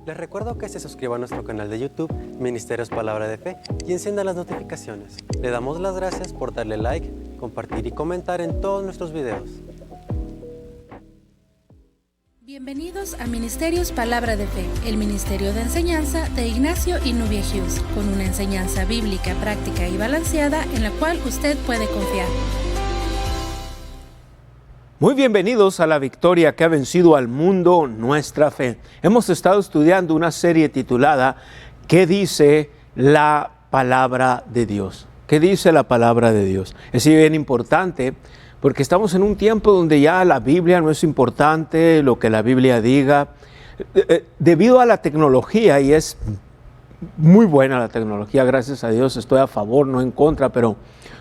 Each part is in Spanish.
Les recuerdo que se suscriban a nuestro canal de YouTube, Ministerios Palabra de Fe, y enciendan las notificaciones. Le damos las gracias por darle like, compartir y comentar en todos nuestros videos. Bienvenidos a Ministerios Palabra de Fe, el ministerio de enseñanza de Ignacio y Nubia Hughes, con una enseñanza bíblica, práctica y balanceada en la cual usted puede confiar. Muy bienvenidos a la victoria que ha vencido al mundo, nuestra fe. Hemos estado estudiando una serie titulada ¿Qué dice la palabra de Dios? ¿Qué dice la palabra de Dios? Es bien importante porque estamos en un tiempo donde ya la Biblia no es importante, lo que la Biblia diga. Debido a la tecnología, y es muy buena la tecnología, gracias a Dios, estoy a favor, no en contra, pero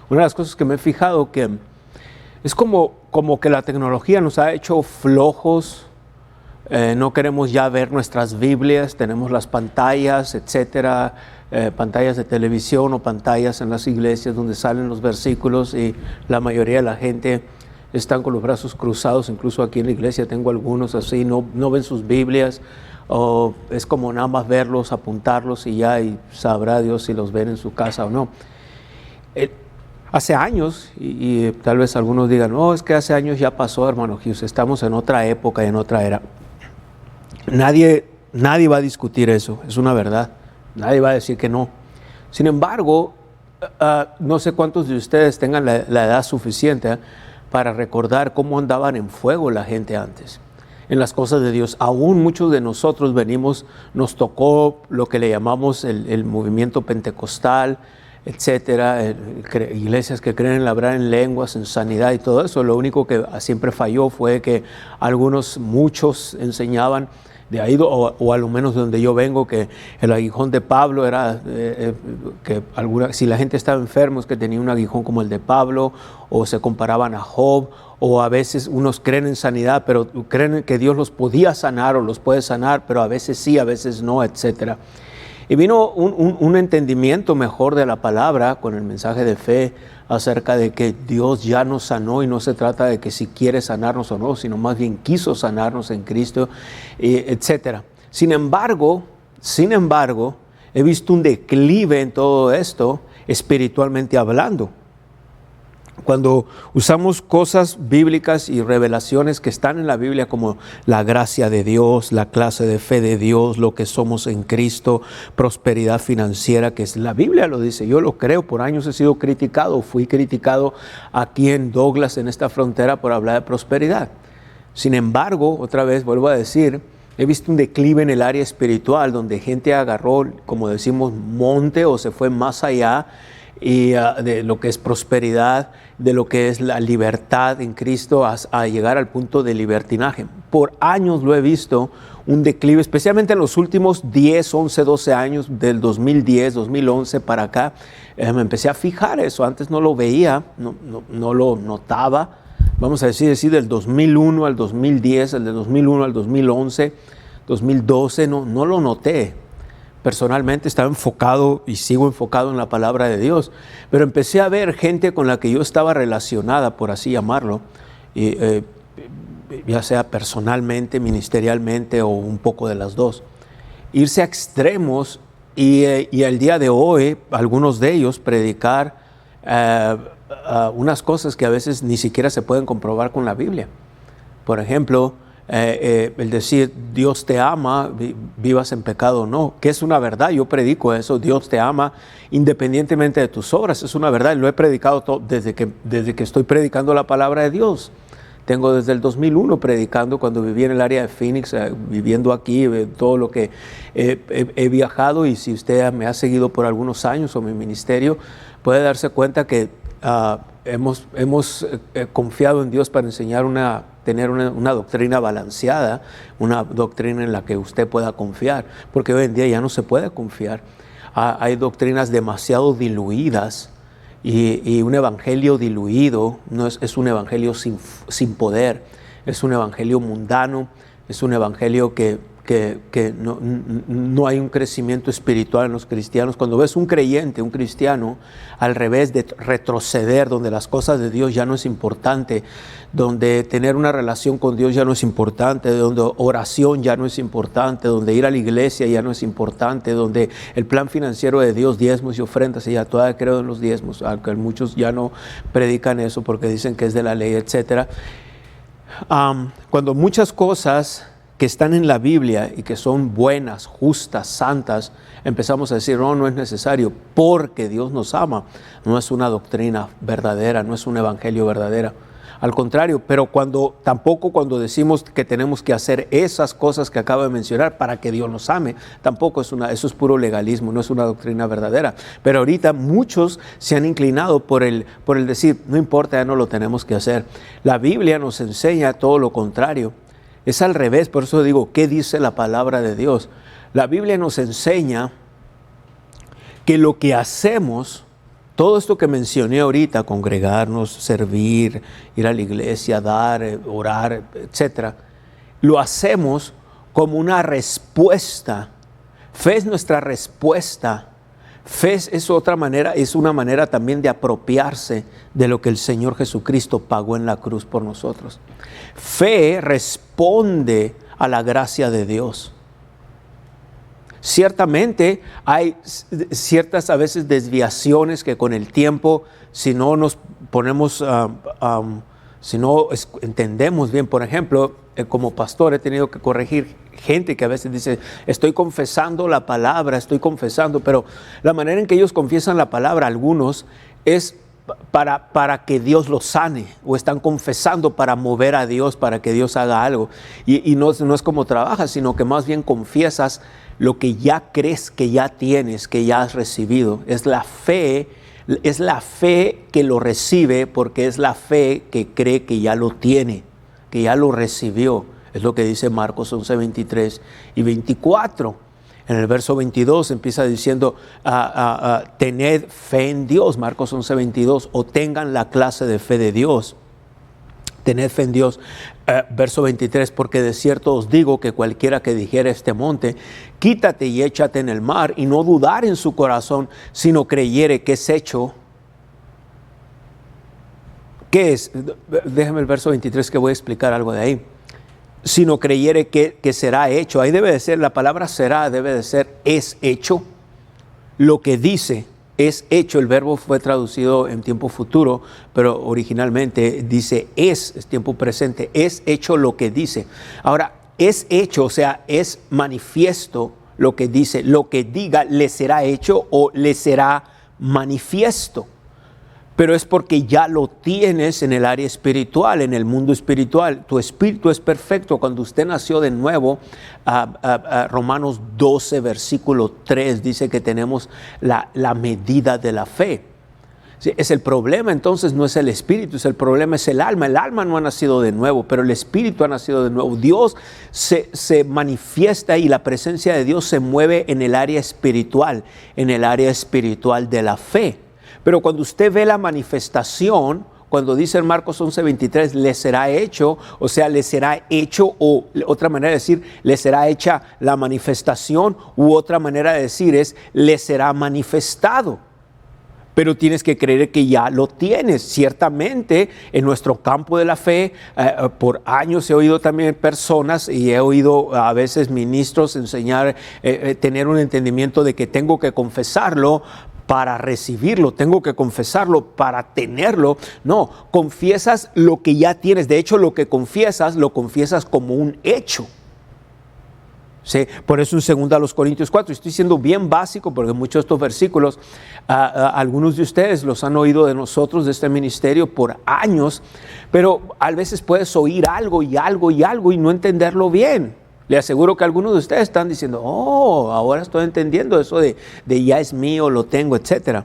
una de las cosas que me he fijado que es como que la tecnología nos ha hecho flojos, no queremos ya ver nuestras Biblias, tenemos las pantallas, etcétera, pantallas de televisión o pantallas en las iglesias donde salen los versículos y la mayoría de la gente están con los brazos cruzados, incluso aquí en la iglesia tengo algunos así, no ven sus Biblias, o es como nada más verlos, apuntarlos y ya, y sabrá Dios si los ven en su casa o no. Hace años, y tal vez algunos digan, no, es que hace años ya pasó, hermano Hughes, estamos en otra época y en otra era. Nadie va a discutir eso, es una verdad, nadie va a decir que no. Sin embargo, no sé cuántos de ustedes tengan la edad suficiente para recordar cómo andaban en fuego la gente antes, en las cosas de Dios. Aún muchos de nosotros nos tocó lo que le llamamos el movimiento pentecostal, etcétera, iglesias que creen en hablar en lenguas, en sanidad y todo eso. Lo único que siempre falló fue que muchos enseñaban de ahí, o a lo menos de donde yo vengo, que el aguijón de Pablo era, si la gente estaba enferma es que tenía un aguijón como el de Pablo, o se comparaban a Job, o a veces unos creen en sanidad, pero creen que Dios los podía sanar o los puede sanar, pero a veces sí, a veces no, etcétera. Y vino un entendimiento mejor de la palabra con el mensaje de fe acerca de que Dios ya nos sanó y no se trata de que si quiere sanarnos o no, sino más bien quiso sanarnos en Cristo, etc. Sin embargo, he visto un declive en todo esto espiritualmente hablando. Cuando usamos cosas bíblicas y revelaciones que están en la Biblia como la gracia de Dios, la clase de fe de Dios, lo que somos en Cristo, prosperidad financiera, que es la Biblia lo dice, yo lo creo, por años he sido criticado, fui criticado aquí en Douglas, en esta frontera, por hablar de prosperidad. Sin embargo, otra vez vuelvo a decir, he visto un declive en el área espiritual donde gente agarró, como decimos, monte o se fue más allá y de lo que es prosperidad, de lo que es la libertad en Cristo, a llegar al punto de libertinaje. Por años lo he visto, un declive, especialmente en los últimos 10, 11, 12 años, del 2010, 2011 para acá, me empecé a fijar eso. Antes no lo veía, no lo notaba. Vamos a decir del 2001 al 2010, el de 2001 al 2011, 2012, no lo noté. Personalmente estaba enfocado y sigo enfocado en la palabra de Dios, pero empecé a ver gente con la que yo estaba relacionada, por así llamarlo, ya sea personalmente, ministerialmente o un poco de las dos, irse a extremos y al día de hoy, algunos de ellos predicar unas cosas que a veces ni siquiera se pueden comprobar con la Biblia. Por ejemplo, el decir Dios te ama, vivas en pecado o no, que es una verdad. Yo predico eso, Dios te ama independientemente de tus obras, es una verdad. Lo he predicado desde que estoy predicando la palabra de Dios. Tengo desde el 2001 predicando, cuando viví en el área de Phoenix, viviendo aquí, todo lo que he viajado, y si usted me ha seguido por algunos años o mi ministerio, puede darse cuenta que hemos confiado en Dios para enseñar tener una doctrina balanceada, una doctrina en la que usted pueda confiar, porque hoy en día ya no se puede confiar. Hay doctrinas demasiado diluidas y un evangelio diluido es un evangelio sin poder, es un evangelio mundano, Es un evangelio que no hay un crecimiento espiritual en los cristianos. Cuando ves un creyente, un cristiano, al revés de retroceder, donde las cosas de Dios ya no es importante, donde tener una relación con Dios ya no es importante, donde oración ya no es importante, donde ir a la iglesia ya no es importante, donde el plan financiero de Dios, diezmos y ofrendas, y ya todavía creo en los diezmos, aunque muchos ya no predican eso porque dicen que es de la ley, etc. Cuando muchas cosas que están en la Biblia y que son buenas, justas, santas, empezamos a decir, no es necesario porque Dios nos ama. No es una doctrina verdadera, no es un evangelio verdadero. Al contrario, pero tampoco cuando decimos que tenemos que hacer esas cosas que acabo de mencionar para que Dios nos ame, tampoco eso es puro legalismo, no es una doctrina verdadera. Pero ahorita muchos se han inclinado por el decir, no importa, ya no lo tenemos que hacer. La Biblia nos enseña todo lo contrario. Es al revés, por eso digo, ¿qué dice la palabra de Dios? La Biblia nos enseña que lo que hacemos, todo esto que mencioné ahorita, congregarnos, servir, ir a la iglesia, dar, orar, etc., lo hacemos como una respuesta. Fe es nuestra respuesta. Fe es otra manera, es una manera también de apropiarse de lo que el Señor Jesucristo pagó en la cruz por nosotros. Fe responde a la gracia de Dios. Ciertamente hay ciertas a veces desviaciones que con el tiempo, si no nos ponemos, si no entendemos bien, por ejemplo, como pastor he tenido que corregir gente que a veces dice, estoy confesando la palabra, pero la manera en que ellos confiesan la palabra, algunos, es para que Dios los sane, o están confesando para mover a Dios, para que Dios haga algo. Y no es como trabajas, sino que más bien confiesas lo que ya crees que ya tienes, que ya has recibido. Es la fe que lo recibe, porque es la fe que cree que ya lo tiene, que ya lo recibió. Es lo que dice Marcos 11, 23 y 24. En el verso 22 empieza diciendo, tened fe en Dios, Marcos 11, 22, o tengan la clase de fe de Dios. Tened fe en Dios. Verso 23, porque de cierto os digo que cualquiera que dijere a este monte, quítate y échate en el mar, y no dudar en su corazón, sino creyere que es hecho. ¿Qué es? Déjame el verso 23 que voy a explicar algo de ahí. Sino creyere que será hecho. Ahí debe de ser, la palabra será, debe de ser es hecho. Lo que dice es hecho. El verbo fue traducido en tiempo futuro, pero originalmente dice es tiempo presente. Es hecho lo que dice. Ahora, es hecho, o sea, es manifiesto lo que dice. Lo que diga le será hecho o le será manifiesto. Pero es porque ya lo tienes en el área espiritual, en el mundo espiritual. Tu espíritu es perfecto. Cuando usted nació de nuevo, Romanos 12, versículo 3, dice que tenemos la medida de la fe. ¿Sí? Es el problema, entonces no es el espíritu, el problema es el alma. El alma no ha nacido de nuevo, pero el espíritu ha nacido de nuevo. Dios se manifiesta y la presencia de Dios se mueve en el área espiritual de la fe. Pero cuando usted ve la manifestación, cuando dice en Marcos 11:23, le será hecho, o sea, le será hecho, o otra manera de decir, le será hecha la manifestación, u otra manera de decir es, le será manifestado. Pero tienes que creer que ya lo tienes. Ciertamente, en nuestro campo de la fe, por años he oído también personas y he oído a veces ministros enseñar, tener un entendimiento de que tengo que confesarlo para recibirlo, tengo que confesarlo para tenerlo. No, confiesas lo que ya tienes. De hecho, lo confiesas como un hecho. ¿Sí? Por eso en 2 Corintios 4, estoy siendo bien básico porque muchos de estos versículos, algunos de ustedes los han oído de nosotros, de este ministerio, por años, pero a veces puedes oír algo y no entenderlo bien. Le aseguro que algunos de ustedes están diciendo, ahora estoy entendiendo eso de ya es mío, lo tengo, etc.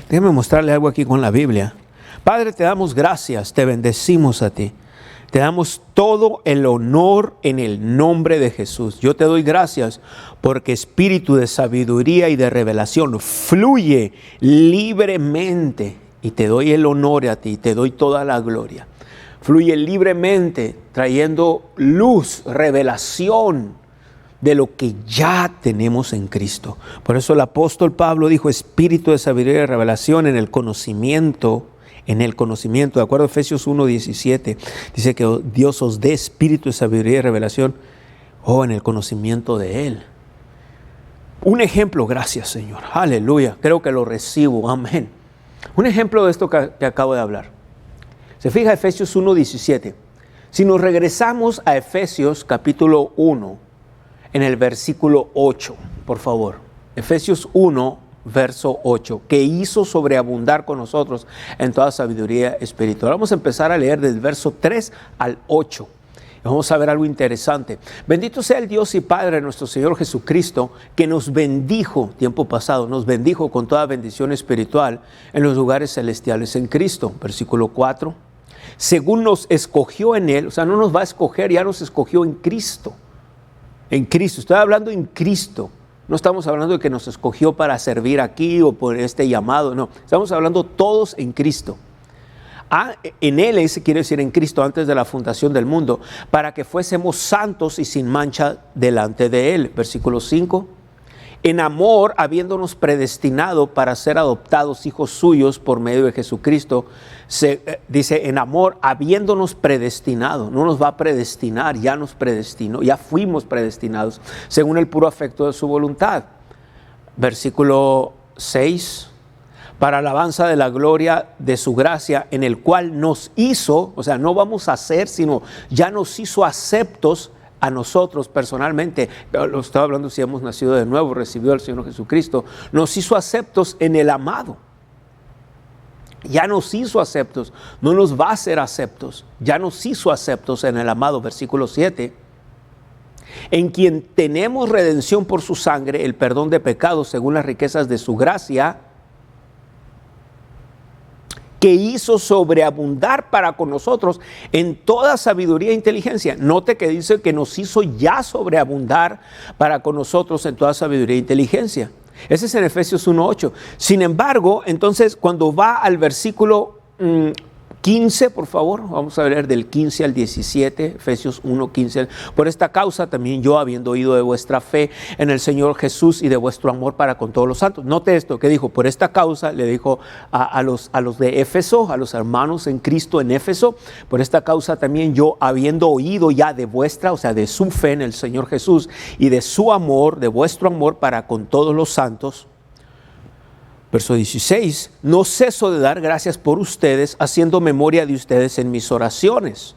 Déjeme mostrarle algo aquí con la Biblia. Padre, te damos gracias, te bendecimos a ti. Te damos todo el honor en el nombre de Jesús. Yo te doy gracias porque espíritu de sabiduría y de revelación fluye libremente. Y te doy el honor a ti, te doy toda la gloria. fluye libremente, trayendo luz, revelación de lo que ya tenemos en Cristo. Por eso el apóstol Pablo dijo, espíritu de sabiduría y revelación en el conocimiento, de acuerdo a Efesios 1:17, dice que Dios os dé espíritu de sabiduría y revelación, en el conocimiento de Él. Un ejemplo, gracias Señor, aleluya, creo que lo recibo, amén. Un ejemplo de esto que acabo de hablar. Se fija Efesios 1:17. Si nos regresamos a Efesios capítulo 1, en el versículo 8, por favor. Efesios 1, verso 8, que hizo sobreabundar con nosotros en toda sabiduría espiritual. Vamos a empezar a leer del verso 3 al 8. Vamos a ver algo interesante. Bendito sea el Dios y Padre de nuestro Señor Jesucristo, que nos bendijo, tiempo pasado, nos bendijo con toda bendición espiritual en los lugares celestiales en Cristo. Versículo 4. Según nos escogió en Él, o sea, no nos va a escoger, ya nos escogió en Cristo. En Cristo, estoy hablando en Cristo. No estamos hablando de que nos escogió para servir aquí o por este llamado, no. Estamos hablando todos en Cristo. En Él, ese quiere decir en Cristo, antes de la fundación del mundo, para que fuésemos santos y sin mancha delante de Él. Versículo 5. En amor, habiéndonos predestinado para ser adoptados hijos suyos por medio de Jesucristo, dice en amor, habiéndonos predestinado, no nos va a predestinar, ya nos predestinó, ya fuimos predestinados, según el puro afecto de su voluntad. Versículo 6, para alabanza de la gloria de su gracia, en el cual nos hizo, o sea, no vamos a ser, sino ya nos hizo aceptos a nosotros personalmente, lo estaba hablando si hemos nacido de nuevo, recibido al Señor Jesucristo, nos hizo aceptos en el amado. Ya nos hizo aceptos, no nos va a hacer aceptos, ya nos hizo aceptos en el amado. Versículo 7, en quien tenemos redención por su sangre, el perdón de pecados según las riquezas de su gracia, que hizo sobreabundar para con nosotros en toda sabiduría e inteligencia. Note que dice que nos hizo ya sobreabundar para con nosotros en toda sabiduría e inteligencia. Ese es en Efesios 1:8. Sin embargo, entonces, cuando va al versículo 15, por favor, vamos a leer del 15 al 17, Efesios 1:15. Por esta causa también yo, habiendo oído de vuestra fe en el Señor Jesús y de vuestro amor para con todos los santos. Note esto que dijo, por esta causa, le dijo a los de Éfeso, a los hermanos en Cristo en Éfeso, por esta causa también yo, habiendo oído ya de vuestra, o sea, de su fe en el Señor Jesús y de su amor, de vuestro amor para con todos los santos. Verso 16, no ceso de dar gracias por ustedes, haciendo memoria de ustedes en mis oraciones,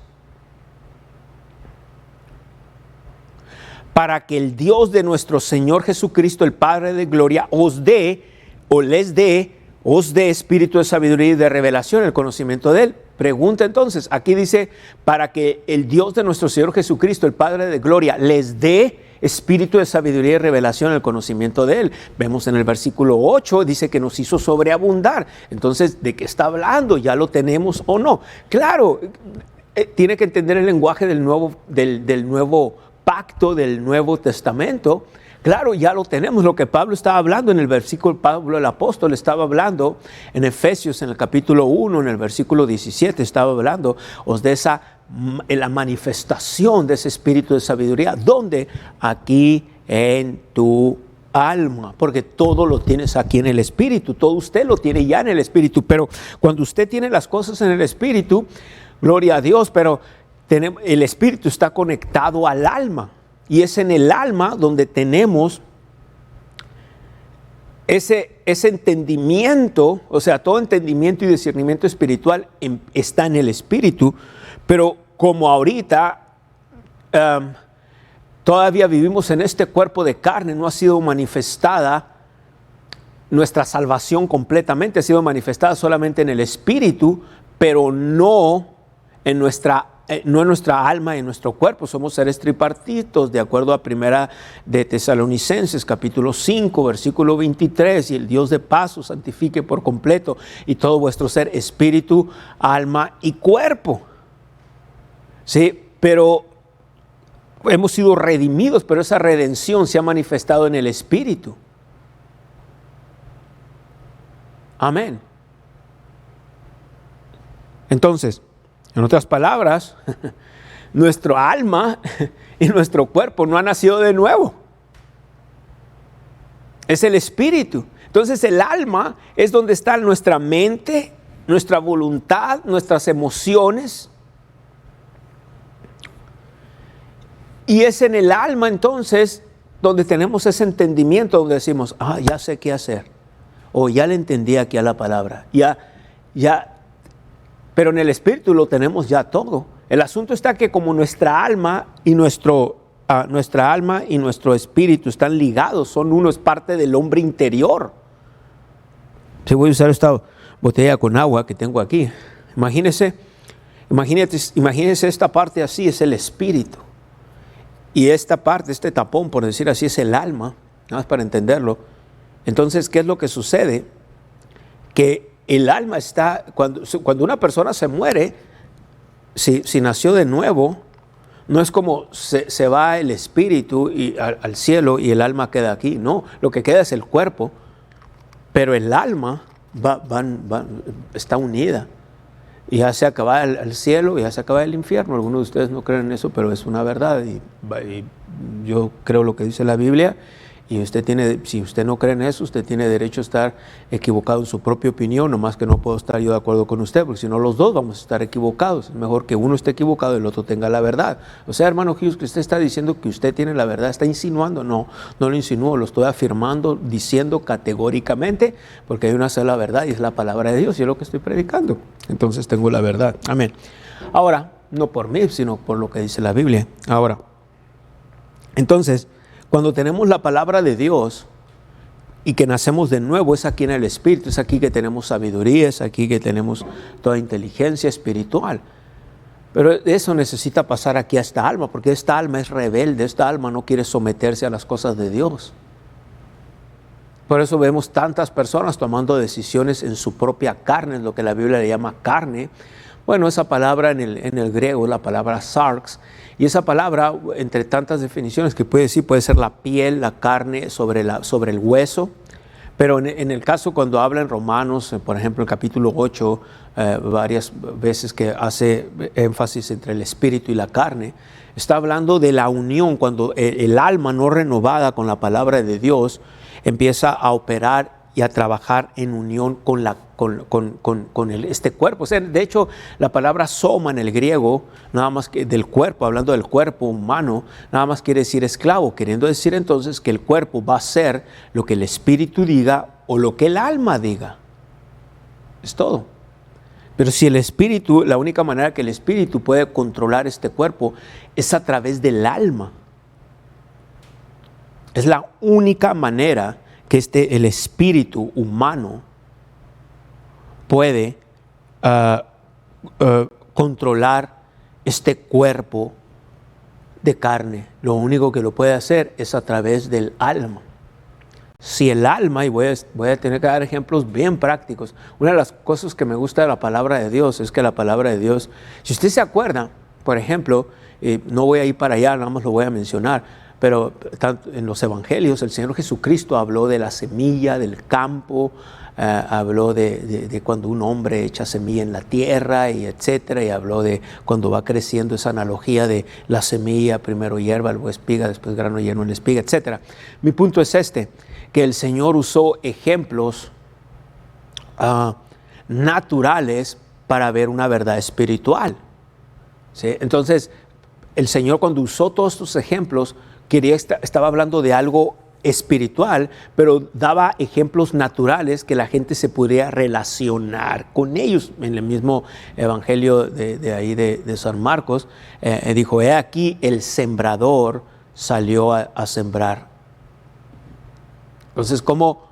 para que el Dios de nuestro Señor Jesucristo, el Padre de gloria, os dé espíritu de sabiduría y de revelación, el conocimiento de Él. Pregunta entonces, aquí dice, para que el Dios de nuestro Señor Jesucristo, el Padre de gloria, les dé espíritu de sabiduría y revelación, el conocimiento de Él. Vemos en el versículo 8, dice que nos hizo sobreabundar. Entonces, ¿de qué está hablando? ¿Ya lo tenemos o no? Claro, tiene que entender el lenguaje del nuevo pacto, del Nuevo Testamento. Claro, ya lo tenemos. Lo que Pablo estaba hablando en el versículo, Pablo el apóstol estaba hablando en Efesios, en el capítulo 1, en el versículo 17, estaba hablando en la manifestación de ese espíritu de sabiduría. ¿Dónde? Aquí en tu alma, porque todo lo tienes aquí en el espíritu, todo usted lo tiene ya en el espíritu, pero cuando usted tiene las cosas en el espíritu, gloria a Dios, pero el espíritu está conectado al alma, y es en el alma donde tenemos ese entendimiento, o sea, todo entendimiento y discernimiento espiritual está en el espíritu. Pero como ahorita todavía vivimos en este cuerpo de carne, no ha sido manifestada nuestra salvación completamente, ha sido manifestada solamente en el espíritu, pero no en nuestra alma y en nuestro cuerpo. Somos seres tripartitos, de acuerdo a primera de Tesalonicenses, capítulo 5, versículo 23, y el Dios de paz os santifique por completo, y todo vuestro ser, espíritu, alma y cuerpo. Sí, pero hemos sido redimidos, pero esa redención se ha manifestado en el Espíritu. Amén. Entonces, En otras palabras, nuestro alma y nuestro cuerpo no han nacido de nuevo. Es el espíritu. Entonces el alma es donde está nuestra mente, nuestra voluntad, nuestras emociones. Y es en el alma entonces donde tenemos ese entendimiento, donde decimos, ya sé qué hacer. O ya le entendí aquí a la palabra. Pero en el espíritu lo tenemos ya todo. El asunto está que como nuestra alma y nuestro espíritu están ligados, son uno, es parte del hombre interior. Si voy a usar esta botella con agua que tengo aquí, imagínese esta parte así, es el espíritu. Y esta parte, este tapón, por decir así, es el alma, nada más para entenderlo. Entonces, ¿qué es lo que sucede? Que el alma está, cuando una persona se muere, si nació de nuevo, no es como se va el espíritu al cielo y el alma queda aquí. No, lo que queda es el cuerpo, pero el alma está unida. Y ya se acaba el cielo, ya se acaba el infierno. Algunos de ustedes no creen en eso, pero es una verdad. Y yo creo lo que dice la Biblia. Y si usted no cree en eso, usted tiene derecho a estar equivocado en su propia opinión, nomás que no puedo estar yo de acuerdo con usted, porque si no los dos vamos a estar equivocados. Es mejor que uno esté equivocado y el otro tenga la verdad. O sea, hermano Hughes, que usted está diciendo que usted tiene la verdad, está insinuando. No lo insinúo, lo estoy afirmando, diciendo categóricamente, porque hay una sola verdad y es la palabra de Dios y es lo que estoy predicando. Entonces tengo la verdad. Amén. Ahora, no por mí, sino por lo que dice la Biblia. Ahora, entonces, cuando tenemos la palabra de Dios y que nacemos de nuevo, es aquí en el Espíritu, es aquí que tenemos sabiduría, es aquí que tenemos toda inteligencia espiritual. Pero eso necesita pasar aquí a esta alma, porque esta alma es rebelde, esta alma no quiere someterse a las cosas de Dios. Por eso vemos tantas personas tomando decisiones en su propia carne, lo que la Biblia le llama carne. Bueno, esa palabra en el griego, la palabra sarx, y esa palabra, entre tantas definiciones que puede decir, puede ser la piel, la carne sobre el hueso, pero en el caso cuando habla en Romanos, por ejemplo, en capítulo 8, varias veces que hace énfasis entre el espíritu y la carne, está hablando de la unión, cuando el alma no renovada con la palabra de Dios empieza a operar y a trabajar en unión con este cuerpo. O sea, de hecho, la palabra soma en el griego, nada más que del cuerpo, hablando del cuerpo humano, nada más quiere decir esclavo, queriendo decir entonces que el cuerpo va a ser lo que el espíritu diga o lo que el alma diga. Es todo. Pero si el espíritu, la única manera que el espíritu puede controlar este cuerpo es a través del alma. Es la única manera que el espíritu humano puede controlar este cuerpo de carne. Lo único que lo puede hacer es a través del alma. Si el alma, y voy a tener que dar ejemplos bien prácticos, una de las cosas que me gusta de la palabra de Dios es que la palabra de Dios, si usted se acuerda, por ejemplo, no voy a ir para allá, nada más lo voy a mencionar, pero en los evangelios el Señor Jesucristo habló de la semilla, del campo, habló de cuando un hombre echa semilla en la tierra, y etcétera, y habló de cuando va creciendo esa analogía de la semilla, primero hierba, luego espiga, después grano lleno en la espiga, etcétera. Mi punto es que el Señor usó ejemplos naturales para ver una verdad espiritual. ¿Sí? Entonces, el Señor cuando usó todos estos ejemplos, estaba hablando de algo espiritual, pero daba ejemplos naturales que la gente se podría relacionar con ellos. En el mismo evangelio de San Marcos, dijo, he aquí el sembrador salió a sembrar. Entonces, como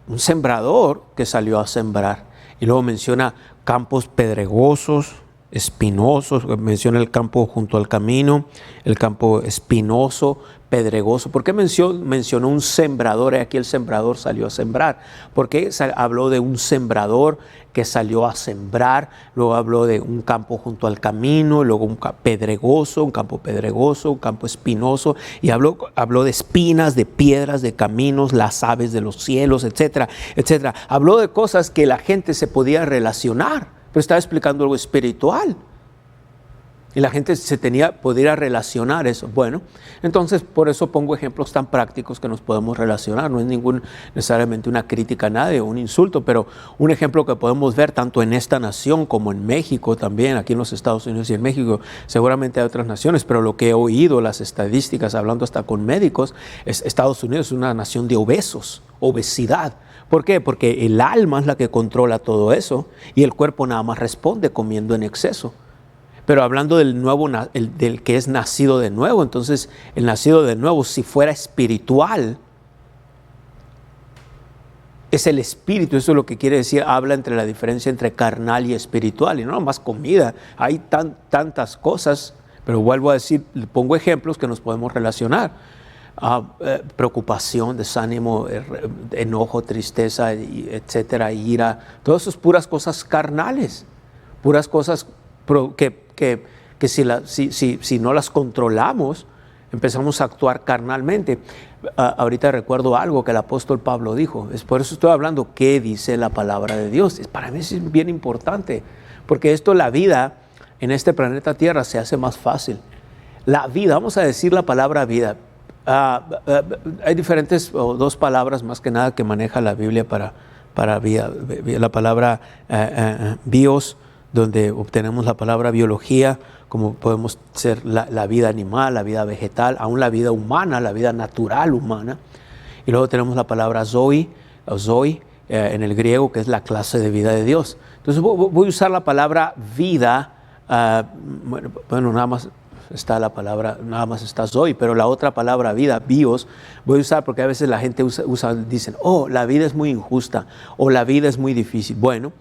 un sembrador que salió a sembrar. Y luego menciona campos pedregosos, espinosos, menciona el campo junto al camino, el campo espinoso, pedregoso. ¿Por qué mencionó un sembrador? Aquí el sembrador salió a sembrar. ¿Por qué habló de un sembrador que salió a sembrar? Luego habló de un campo junto al camino, luego un campo pedregoso, un campo espinoso, y habló de espinas, de piedras, de caminos, las aves de los cielos, etcétera, etcétera. Habló de cosas que la gente se podía relacionar, pero estaba explicando algo espiritual. Y la gente podría relacionar eso. Bueno, entonces por eso pongo ejemplos tan prácticos que nos podemos relacionar. No es necesariamente una crítica a nadie o un insulto, pero un ejemplo que podemos ver tanto en esta nación como en México también, aquí en los Estados Unidos y en México, seguramente hay otras naciones, pero lo que he oído, las estadísticas, hablando hasta con médicos, Estados Unidos es una nación de obesos, obesidad. ¿Por qué? Porque el alma es la que controla todo eso y el cuerpo nada más responde comiendo en exceso. Pero hablando del nuevo, del que es nacido de nuevo, entonces el nacido de nuevo, si fuera espiritual, es el espíritu. Eso es lo que quiere decir, habla entre la diferencia entre carnal y espiritual. Y no más comida, hay tantas cosas, pero vuelvo a decir, pongo ejemplos que nos podemos relacionar. Preocupación, desánimo, enojo, tristeza, etcétera, ira, todo eso es puras cosas carnales, puras cosas que si no las controlamos, empezamos a actuar carnalmente. Ahorita recuerdo algo que el apóstol Pablo dijo, es por eso estoy hablando qué dice la palabra de Dios. Para mí es bien importante, porque la vida en este planeta Tierra se hace más fácil. La vida, vamos a decir la palabra vida. Hay diferentes, dos palabras más que nada que maneja la Biblia para vida. La palabra bios, donde obtenemos la palabra biología, como podemos ser la vida animal, la vida vegetal, aún la vida humana, la vida natural humana. Y luego tenemos la palabra zoe, en el griego, que es la clase de vida de Dios. Entonces voy a usar la palabra vida, bueno, nada más está la palabra, nada más está zoe, pero la otra palabra vida, bios, voy a usar porque a veces la gente dicen, la vida es muy injusta, o la vida es muy difícil. Bueno,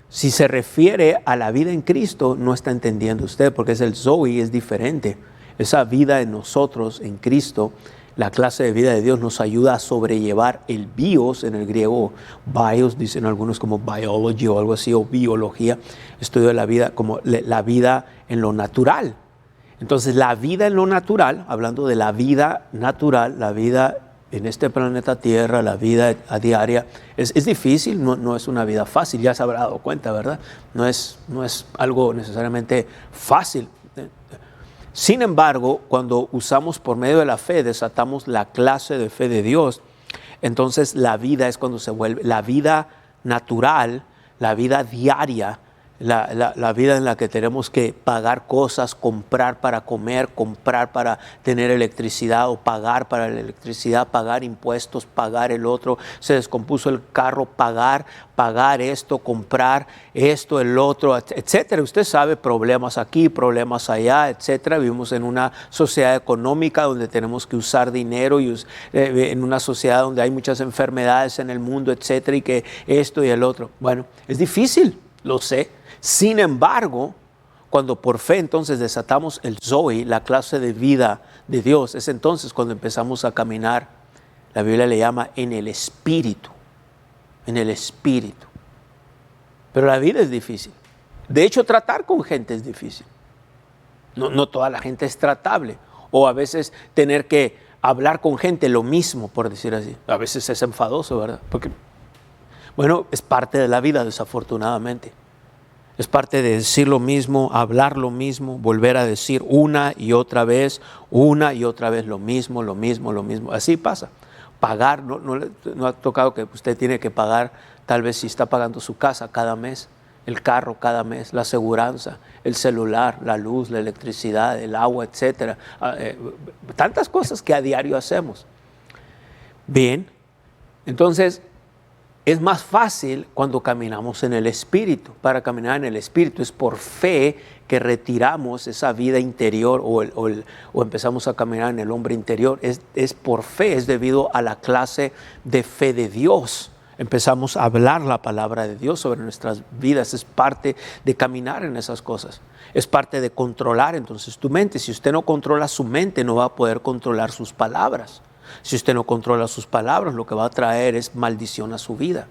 si se refiere a la vida en Cristo, no está entendiendo usted, porque es el zoe, es diferente. Esa vida en nosotros, en Cristo, la clase de vida de Dios nos ayuda a sobrellevar el bios, en el griego bios, dicen algunos como biology o algo así, o biología, estudio de la vida, como la vida en lo natural. Entonces la vida en lo natural, hablando de la vida natural, la vida en este planeta Tierra, la vida a diaria, es difícil, no es una vida fácil, ya se habrá dado cuenta, ¿verdad? No es algo necesariamente fácil. Sin embargo, cuando usamos por medio de la fe, desatamos la clase de fe de Dios, entonces la vida es cuando se vuelve, la vida natural, la vida diaria, la vida en la que tenemos que pagar cosas, comprar para comer, comprar para tener electricidad o pagar para la electricidad, pagar impuestos, pagar el otro, se descompuso el carro, pagar esto, comprar esto, el otro, etcétera. Usted sabe, problemas aquí, problemas allá, etcétera. Vivimos en una sociedad económica donde tenemos que usar dinero y en una sociedad donde hay muchas enfermedades en el mundo, etcétera, y que esto y el otro. Bueno, es difícil, lo sé. Sin embargo, cuando por fe entonces desatamos el zoe, la clase de vida de Dios, es entonces cuando empezamos a caminar, la Biblia le llama en el Espíritu, Pero la vida es difícil. De hecho, tratar con gente es difícil. No toda la gente es tratable. O a veces tener que hablar con gente lo mismo, por decir así. A veces es enfadoso, ¿verdad? Porque, bueno, es parte de la vida, desafortunadamente. Es parte de decir lo mismo, hablar lo mismo, volver a decir una y otra vez lo mismo. Así pasa. Pagar, no ha tocado que usted tiene que pagar, tal vez si está pagando su casa cada mes, el carro cada mes, la aseguranza, el celular, la luz, la electricidad, el agua, etcétera. Tantas cosas que a diario hacemos. Bien, entonces es más fácil cuando caminamos en el Espíritu. Para caminar en el Espíritu es por fe que retiramos esa vida interior o empezamos a caminar en el hombre interior. Es por fe, es debido a la clase de fe de Dios. Empezamos a hablar la palabra de Dios sobre nuestras vidas. Es parte de caminar en esas cosas. Es parte de controlar entonces tu mente. Si usted no controla su mente, no va a poder controlar sus palabras. Si usted no controla sus palabras, lo que va a traer es maldición a su vida.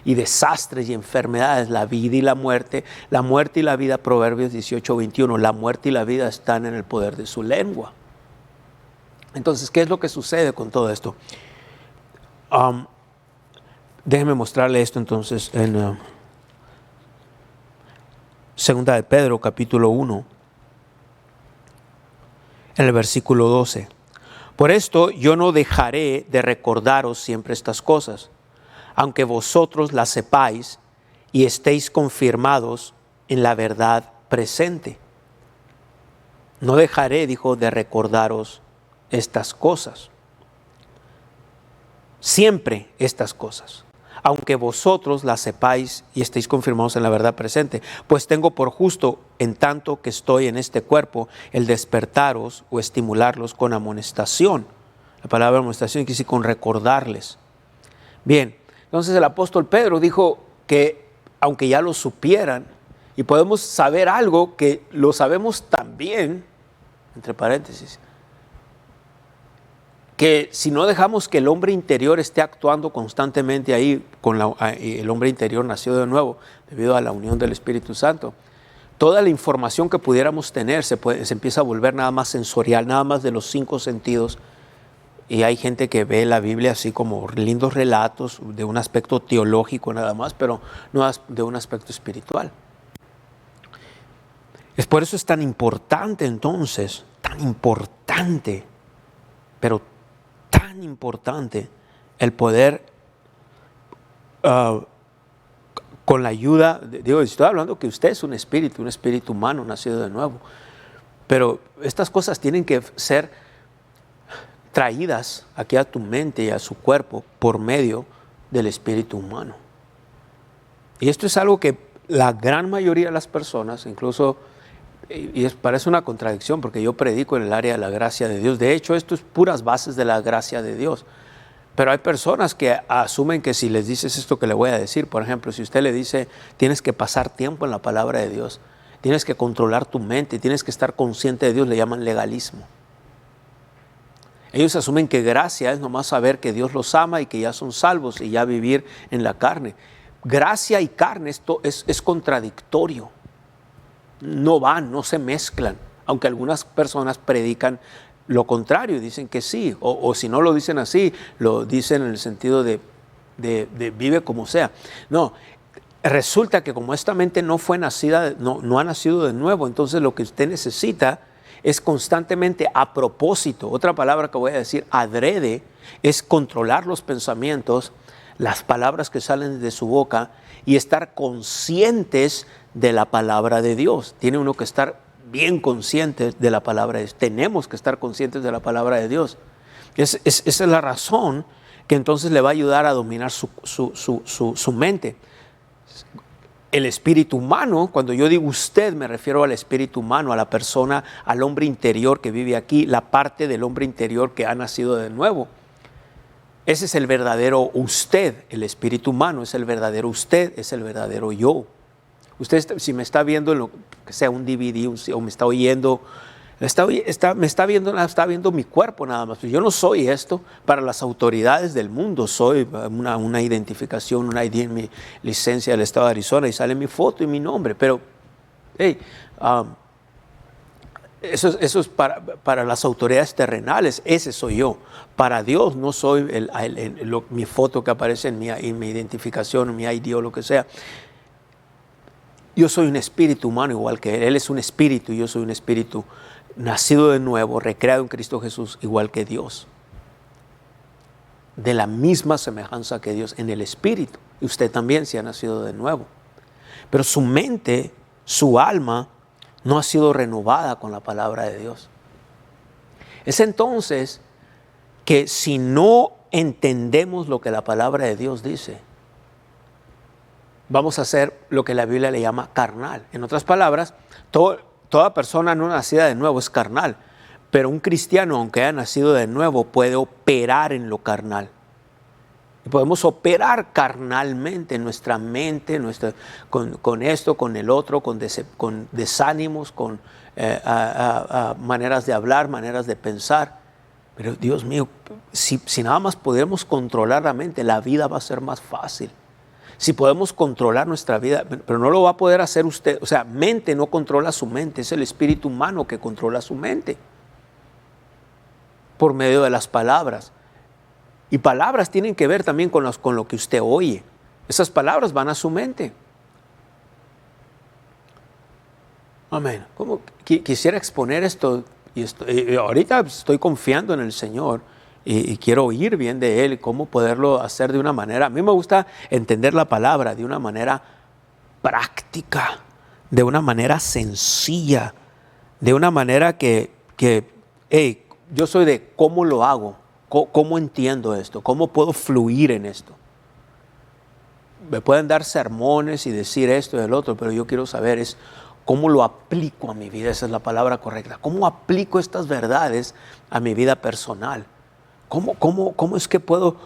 Y desastres y enfermedades, la vida y la muerte y la vida, Proverbios 18:21, la muerte y la vida están en el poder de su lengua. Entonces, ¿qué es lo que sucede con todo esto? Déjeme mostrarle esto entonces en 2 de Pedro, capítulo 1. en el versículo 12. Por esto yo no dejaré de recordaros siempre estas cosas, aunque vosotros las sepáis y estéis confirmados en la verdad presente. No dejaré, dijo, de recordaros estas cosas. Siempre estas cosas, aunque vosotros las sepáis y estéis confirmados en la verdad presente, pues tengo por justo, en tanto que estoy en este cuerpo, el despertaros o estimularlos con amonestación. La palabra amonestación quiere decir con recordarles. Bien, entonces el apóstol Pedro dijo que aunque ya lo supieran, y podemos saber algo que lo sabemos también, entre paréntesis, que si no dejamos que el hombre interior esté actuando constantemente ahí, el hombre interior nació de nuevo debido a la unión del Espíritu Santo, toda la información que pudiéramos tener se empieza a volver nada más sensorial, nada más de los 5 sentidos. Y hay gente que ve la Biblia así como lindos relatos de un aspecto teológico nada más, pero no de un aspecto espiritual. Es por eso es tan importante entonces, pero tan importante el poder, con la ayuda, estoy hablando que usted es un espíritu humano nacido de nuevo, pero estas cosas tienen que ser traídas aquí a tu mente y a su cuerpo por medio del espíritu humano. Y esto es algo que la gran mayoría de las personas, incluso, parece una contradicción porque yo predico en el área de la gracia de Dios. De hecho, esto es puras bases de la gracia de Dios. Pero hay personas que asumen que si les dices esto que le voy a decir, por ejemplo, si usted le dice, tienes que pasar tiempo en la palabra de Dios, tienes que controlar tu mente, tienes que estar consciente de Dios, le llaman legalismo. Ellos asumen que gracia es nomás saber que Dios los ama y que ya son salvos y ya vivir en la carne. Gracia y carne esto es contradictorio. No se mezclan, aunque algunas personas predican lo contrario, dicen que sí, o si no lo dicen así, lo dicen en el sentido de vive como sea. No, resulta que como esta mente no fue nacida, no ha nacido de nuevo, entonces lo que usted necesita es constantemente a propósito, otra palabra que voy a decir, adrede, es controlar los pensamientos, las palabras que salen de su boca y estar conscientes de la palabra de Dios. Tiene uno que estar bien consciente de la palabra de Dios. Tenemos que estar conscientes de la palabra de Dios. Esa es la razón que entonces le va a ayudar a dominar su mente. El espíritu humano, cuando yo digo usted, me refiero al espíritu humano, a la persona, al hombre interior que vive aquí, la parte del hombre interior que ha nacido de nuevo. Ese es el verdadero usted, el espíritu humano es el verdadero usted, es el verdadero yo. Usted, si me está viendo en lo que sea un DVD o me está oyendo, me está viendo mi cuerpo nada más. Yo no soy esto. Para las autoridades del mundo soy una identificación, una ID en mi licencia del estado de Arizona y sale mi foto y mi nombre. Pero, hey, eso es para las autoridades terrenales, ese soy yo. Para Dios no soy mi foto que aparece en mi identificación, mi ID o lo que sea. Yo soy un espíritu humano igual que Él. Él es un espíritu y yo soy un espíritu nacido de nuevo, recreado en Cristo Jesús, igual que Dios. De la misma semejanza que Dios en el espíritu. Y usted también se ha nacido de nuevo. Pero su mente, su alma, no ha sido renovada con la palabra de Dios. Es entonces que si no entendemos lo que la palabra de Dios dice, vamos a hacer lo que la Biblia le llama carnal. En otras palabras, toda persona no nacida de nuevo es carnal, pero un cristiano, aunque haya nacido de nuevo, puede operar en lo carnal. Y podemos operar carnalmente en nuestra mente, con esto, con el otro, con desánimos, con maneras de hablar, maneras de pensar. Pero Dios mío, si nada más podemos controlar la mente, la vida va a ser más fácil. Si podemos controlar nuestra vida, pero no lo va a poder hacer usted. O sea, mente no controla su mente, es el espíritu humano que controla su mente. Por medio de las palabras. Y palabras tienen que ver también con lo que usted oye. Esas palabras van a su mente. Amén. Como quisiera exponer esto Y ahorita estoy confiando en el Señor y quiero oír bien de Él, cómo poderlo hacer de una manera. A mí me gusta entender la palabra de una manera práctica, de una manera sencilla, de una manera que yo soy de cómo lo hago, cómo entiendo esto, cómo puedo fluir en esto. Me pueden dar sermones y decir esto y el otro, pero yo quiero saber es cómo lo aplico a mi vida. Esa es la palabra correcta. ¿Cómo aplico estas verdades a mi vida personal? ¿Cómo es que puedo?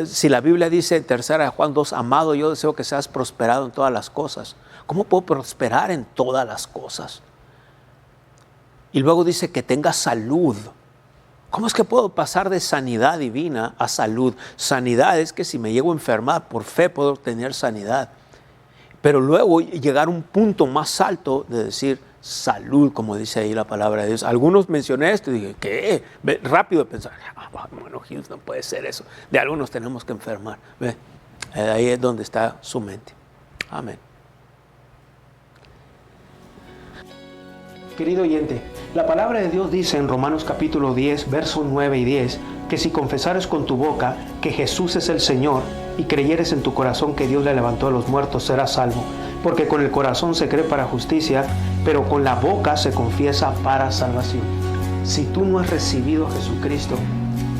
Si la Biblia dice en 3 Juan 2, amado, yo deseo que seas prosperado en todas las cosas. ¿Cómo puedo prosperar en todas las cosas? Y luego dice que tenga salud. ¿Cómo es que puedo pasar de sanidad divina a salud? Sanidad es que si me llego a enfermar, por fe puedo tener sanidad. Pero luego llegar a un punto más alto de decir salud, como dice ahí la palabra de Dios. Algunos mencioné esto y dije, ¿qué? Rápido de pensar, bueno, Hughes, no puede ser eso. De algo nos tenemos que enfermar. Ahí es donde está su mente. Amén. Querido oyente, la palabra de Dios dice en Romanos capítulo 10, versos 9 y 10, que si confesares con tu boca que Jesús es el Señor y creyeres en tu corazón que Dios le levantó de los muertos, serás salvo. Porque con el corazón se cree para justicia, pero con la boca se confiesa para salvación. Si tú no has recibido a Jesucristo,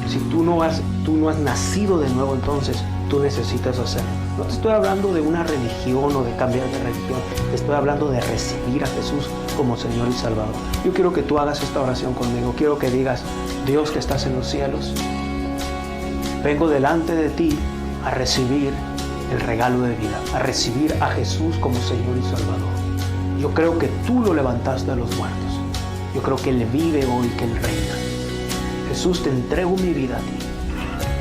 si tú no has nacido de nuevo, entonces tú necesitas hacerlo. No te estoy hablando de una religión o de cambiar de religión, te estoy hablando de recibir a Jesús como Señor y Salvador. Yo quiero que tú hagas esta oración conmigo. Quiero que digas, Dios que estás en los cielos, vengo delante de ti a recibir el regalo de vida, a recibir a Jesús como Señor y Salvador. Yo creo que tú lo levantaste de los muertos. Yo creo que Él vive hoy, que Él reina. Jesús, te entrego mi vida a ti.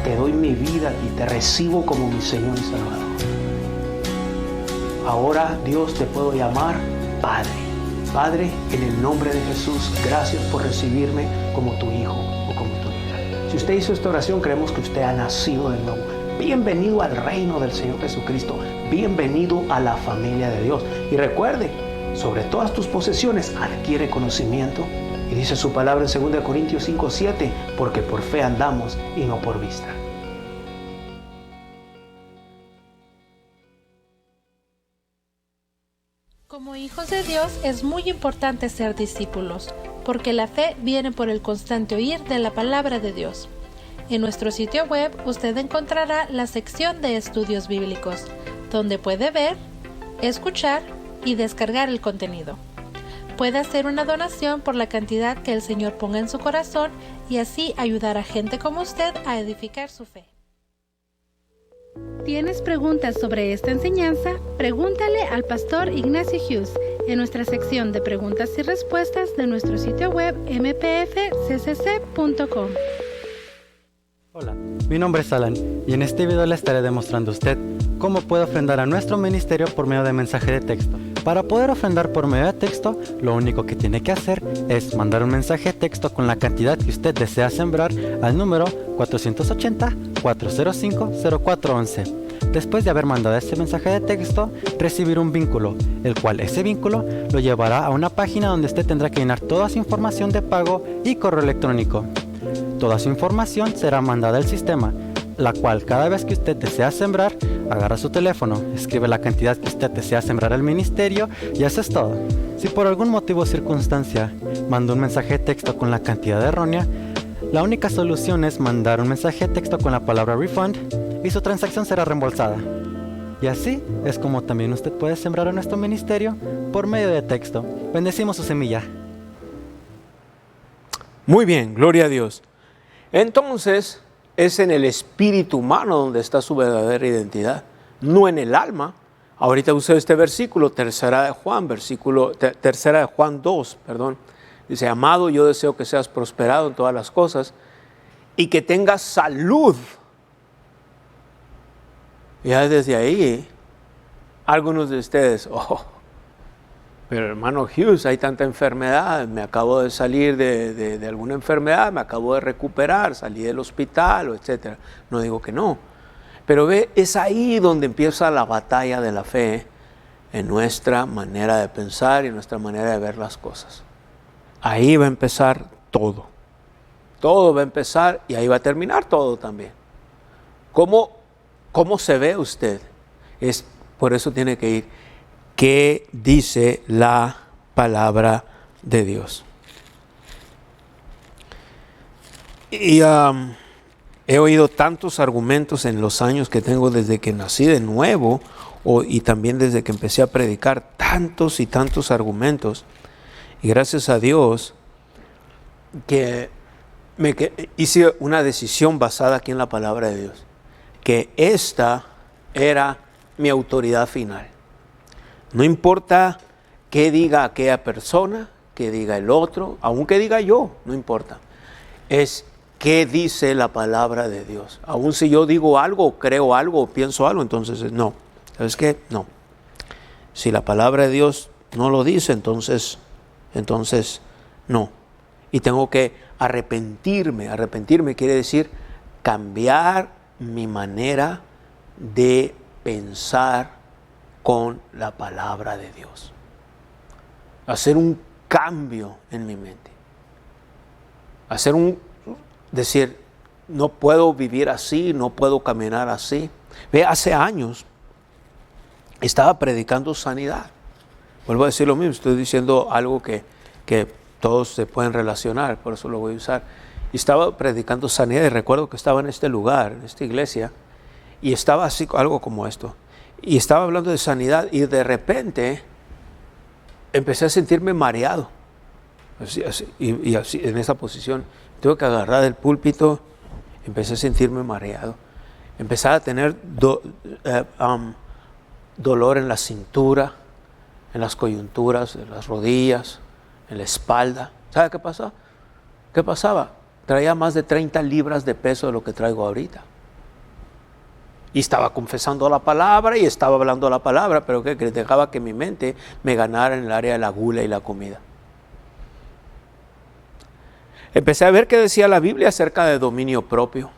Te doy mi vida y te recibo como mi Señor y Salvador. Ahora, Dios, te puedo llamar Padre. Padre, en el nombre de Jesús, gracias por recibirme como tu hijo o como tu hija. Si usted hizo esta oración, creemos que usted ha nacido de nuevo. Bienvenido al reino del Señor Jesucristo. Bienvenido a la familia de Dios. Y recuerde, sobre todas tus posesiones, adquiere conocimiento. Y dice su palabra en 2 Corintios 5, 7, porque por fe andamos y no por vista. Como hijos de Dios es muy importante ser discípulos, porque la fe viene por el constante oír de la palabra de Dios. En nuestro sitio web usted encontrará la sección de estudios bíblicos, donde puede ver, escuchar y descargar el contenido. Puede hacer una donación por la cantidad que el Señor ponga en su corazón y así ayudar a gente como usted a edificar su fe. ¿Tienes preguntas sobre esta enseñanza? Pregúntale al pastor Ignacio Hughes en nuestra sección de preguntas y respuestas de nuestro sitio web mpfccc.com. Hola, mi nombre es Alan y en este video le estaré demostrando a usted cómo puede ofrendar a nuestro ministerio por medio de mensaje de texto. Para poder ofrendar por medio de texto, lo único que tiene que hacer es mandar un mensaje de texto con la cantidad que usted desea sembrar al número 480-405-0411. Después de haber mandado este mensaje de texto, recibir un vínculo, el cual ese vínculo lo llevará a una página donde usted tendrá que llenar toda su información de pago y correo electrónico. Toda su información será mandada al sistema, la cual cada vez que usted desea sembrar, agarra su teléfono, escribe la cantidad que usted desea sembrar al ministerio y eso es todo. Si por algún motivo o circunstancia mandó un mensaje de texto con la cantidad errónea, la única solución es mandar un mensaje de texto con la palabra refund y su transacción será reembolsada. Y así es como también usted puede sembrar a nuestro ministerio por medio de texto. Bendecimos su semilla. Muy bien, gloria a Dios. Entonces, es en el espíritu humano donde está su verdadera identidad, no en el alma. Ahorita usé este versículo, 3 de Juan 2, Dice, amado, yo deseo que seas prosperado en todas las cosas y que tengas salud. Ya desde ahí, algunos de ustedes, pero hermano Hughes, hay tanta enfermedad, me acabo de salir de alguna enfermedad, me acabo de recuperar, salí del hospital, etc. No digo que no, pero ve, es ahí donde empieza la batalla de la fe en nuestra manera de pensar y nuestra manera de ver las cosas. Ahí va a empezar todo. Todo va a empezar y ahí va a terminar todo también. ¿Cómo se ve usted? Por eso tiene que ir. ¿Qué dice la palabra de Dios? Y he oído tantos argumentos en los años que tengo desde que nací de nuevo y también desde que empecé a predicar, tantos y tantos argumentos. Y gracias a Dios que hice una decisión basada aquí en la palabra de Dios, que esta era mi autoridad final. No importa qué diga aquella persona, qué diga el otro, aunque diga yo, no importa. Es qué dice la palabra de Dios. Aun si yo digo algo, creo algo, o pienso algo, entonces no. ¿Sabes qué? No. Si la palabra de Dios no lo dice, entonces no. Y tengo que arrepentirme. Arrepentirme quiere decir cambiar mi manera de pensar con la palabra de Dios. Hacer un cambio en mi mente. Decir, no puedo vivir así, no puedo caminar así. Ve, hace años estaba predicando sanidad. Vuelvo a decir lo mismo, estoy diciendo algo que todos se pueden relacionar, por eso lo voy a usar. Y estaba predicando sanidad y recuerdo que estaba en este lugar, en esta iglesia, y estaba así, algo como esto. Y estaba hablando de sanidad y de repente empecé a sentirme mareado. Así, en esa posición. Tuve que agarrar el púlpito, empecé a sentirme mareado. Empecé a tener dolor en la cintura, en las coyunturas, en las rodillas, en la espalda. ¿Sabe qué pasó? ¿Qué pasaba? Traía más de 30 libras de peso de lo que traigo ahorita. Y estaba confesando la palabra y estaba hablando la palabra, pero que dejaba que mi mente me ganara en el área de la gula y la comida. Empecé a ver qué decía la Biblia acerca de dominio propio.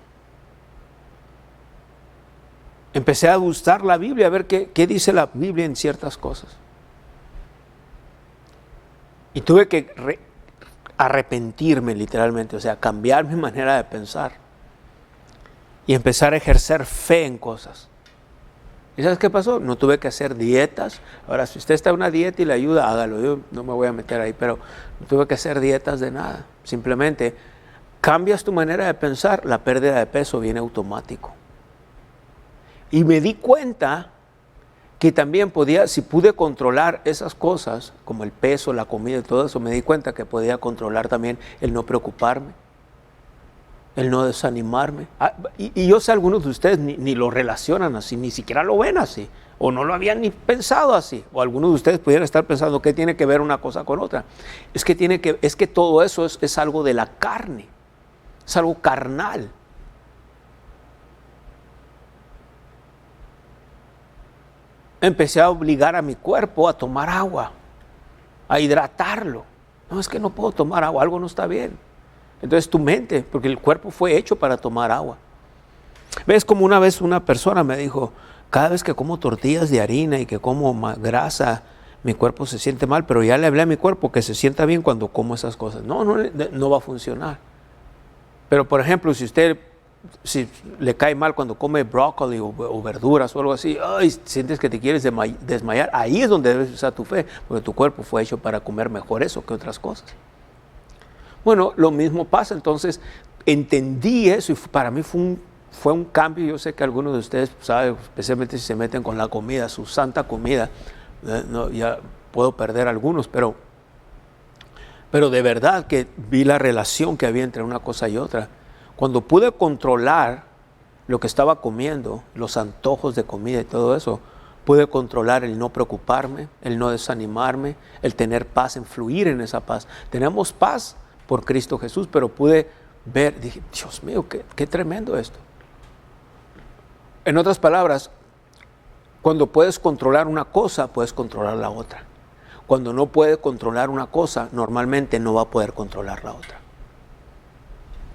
Empecé a buscar la Biblia, a ver qué dice la Biblia en ciertas cosas. Y tuve que arrepentirme literalmente, o sea, cambiar mi manera de pensar. Y empezar a ejercer fe en cosas. ¿Y sabes qué pasó? No tuve que hacer dietas. Ahora, si usted está en una dieta y le ayuda, hágalo. Yo no me voy a meter ahí, pero no tuve que hacer dietas de nada. Simplemente cambias tu manera de pensar, la pérdida de peso viene automático. Y me di cuenta que también si pude controlar esas cosas, como el peso, la comida y todo eso, me di cuenta que podía controlar también el no preocuparme, el no desanimarme. Y yo sé, algunos de ustedes ni lo relacionan así, ni siquiera lo ven así, o no lo habían ni pensado así, o algunos de ustedes pudieran estar pensando qué tiene que ver una cosa con otra. Es que todo eso es algo de la carne, es algo carnal. Empecé a obligar a mi cuerpo a tomar agua, a hidratarlo. No, es que no puedo tomar agua, algo no está bien. Entonces tu mente, porque el cuerpo fue hecho para tomar agua. ¿Ves? Como una vez una persona me dijo, cada vez que como tortillas de harina y que como grasa, mi cuerpo se siente mal, pero ya le hablé a mi cuerpo que se sienta bien cuando como esas cosas. No va a funcionar. Pero por ejemplo, si le cae mal cuando come brócoli o verduras o algo así, sientes que te quieres desmayar, ahí es donde debes usar tu fe, porque tu cuerpo fue hecho para comer mejor eso que otras cosas. Bueno, lo mismo pasa. Entonces entendí eso y para mí fue un cambio. Yo sé que algunos de ustedes saben, especialmente si se meten con la comida, su santa comida, ya puedo perder algunos, pero de verdad que vi la relación que había entre una cosa y otra. Cuando pude controlar lo que estaba comiendo, los antojos de comida y todo eso, pude controlar el no preocuparme, el no desanimarme, el tener paz, en fluir en esa paz. Tenemos paz por Cristo Jesús, pero pude ver, dije, Dios mío, qué tremendo esto. En otras palabras, cuando puedes controlar una cosa, puedes controlar la otra. Cuando no puedes controlar una cosa, normalmente no va a poder controlar la otra.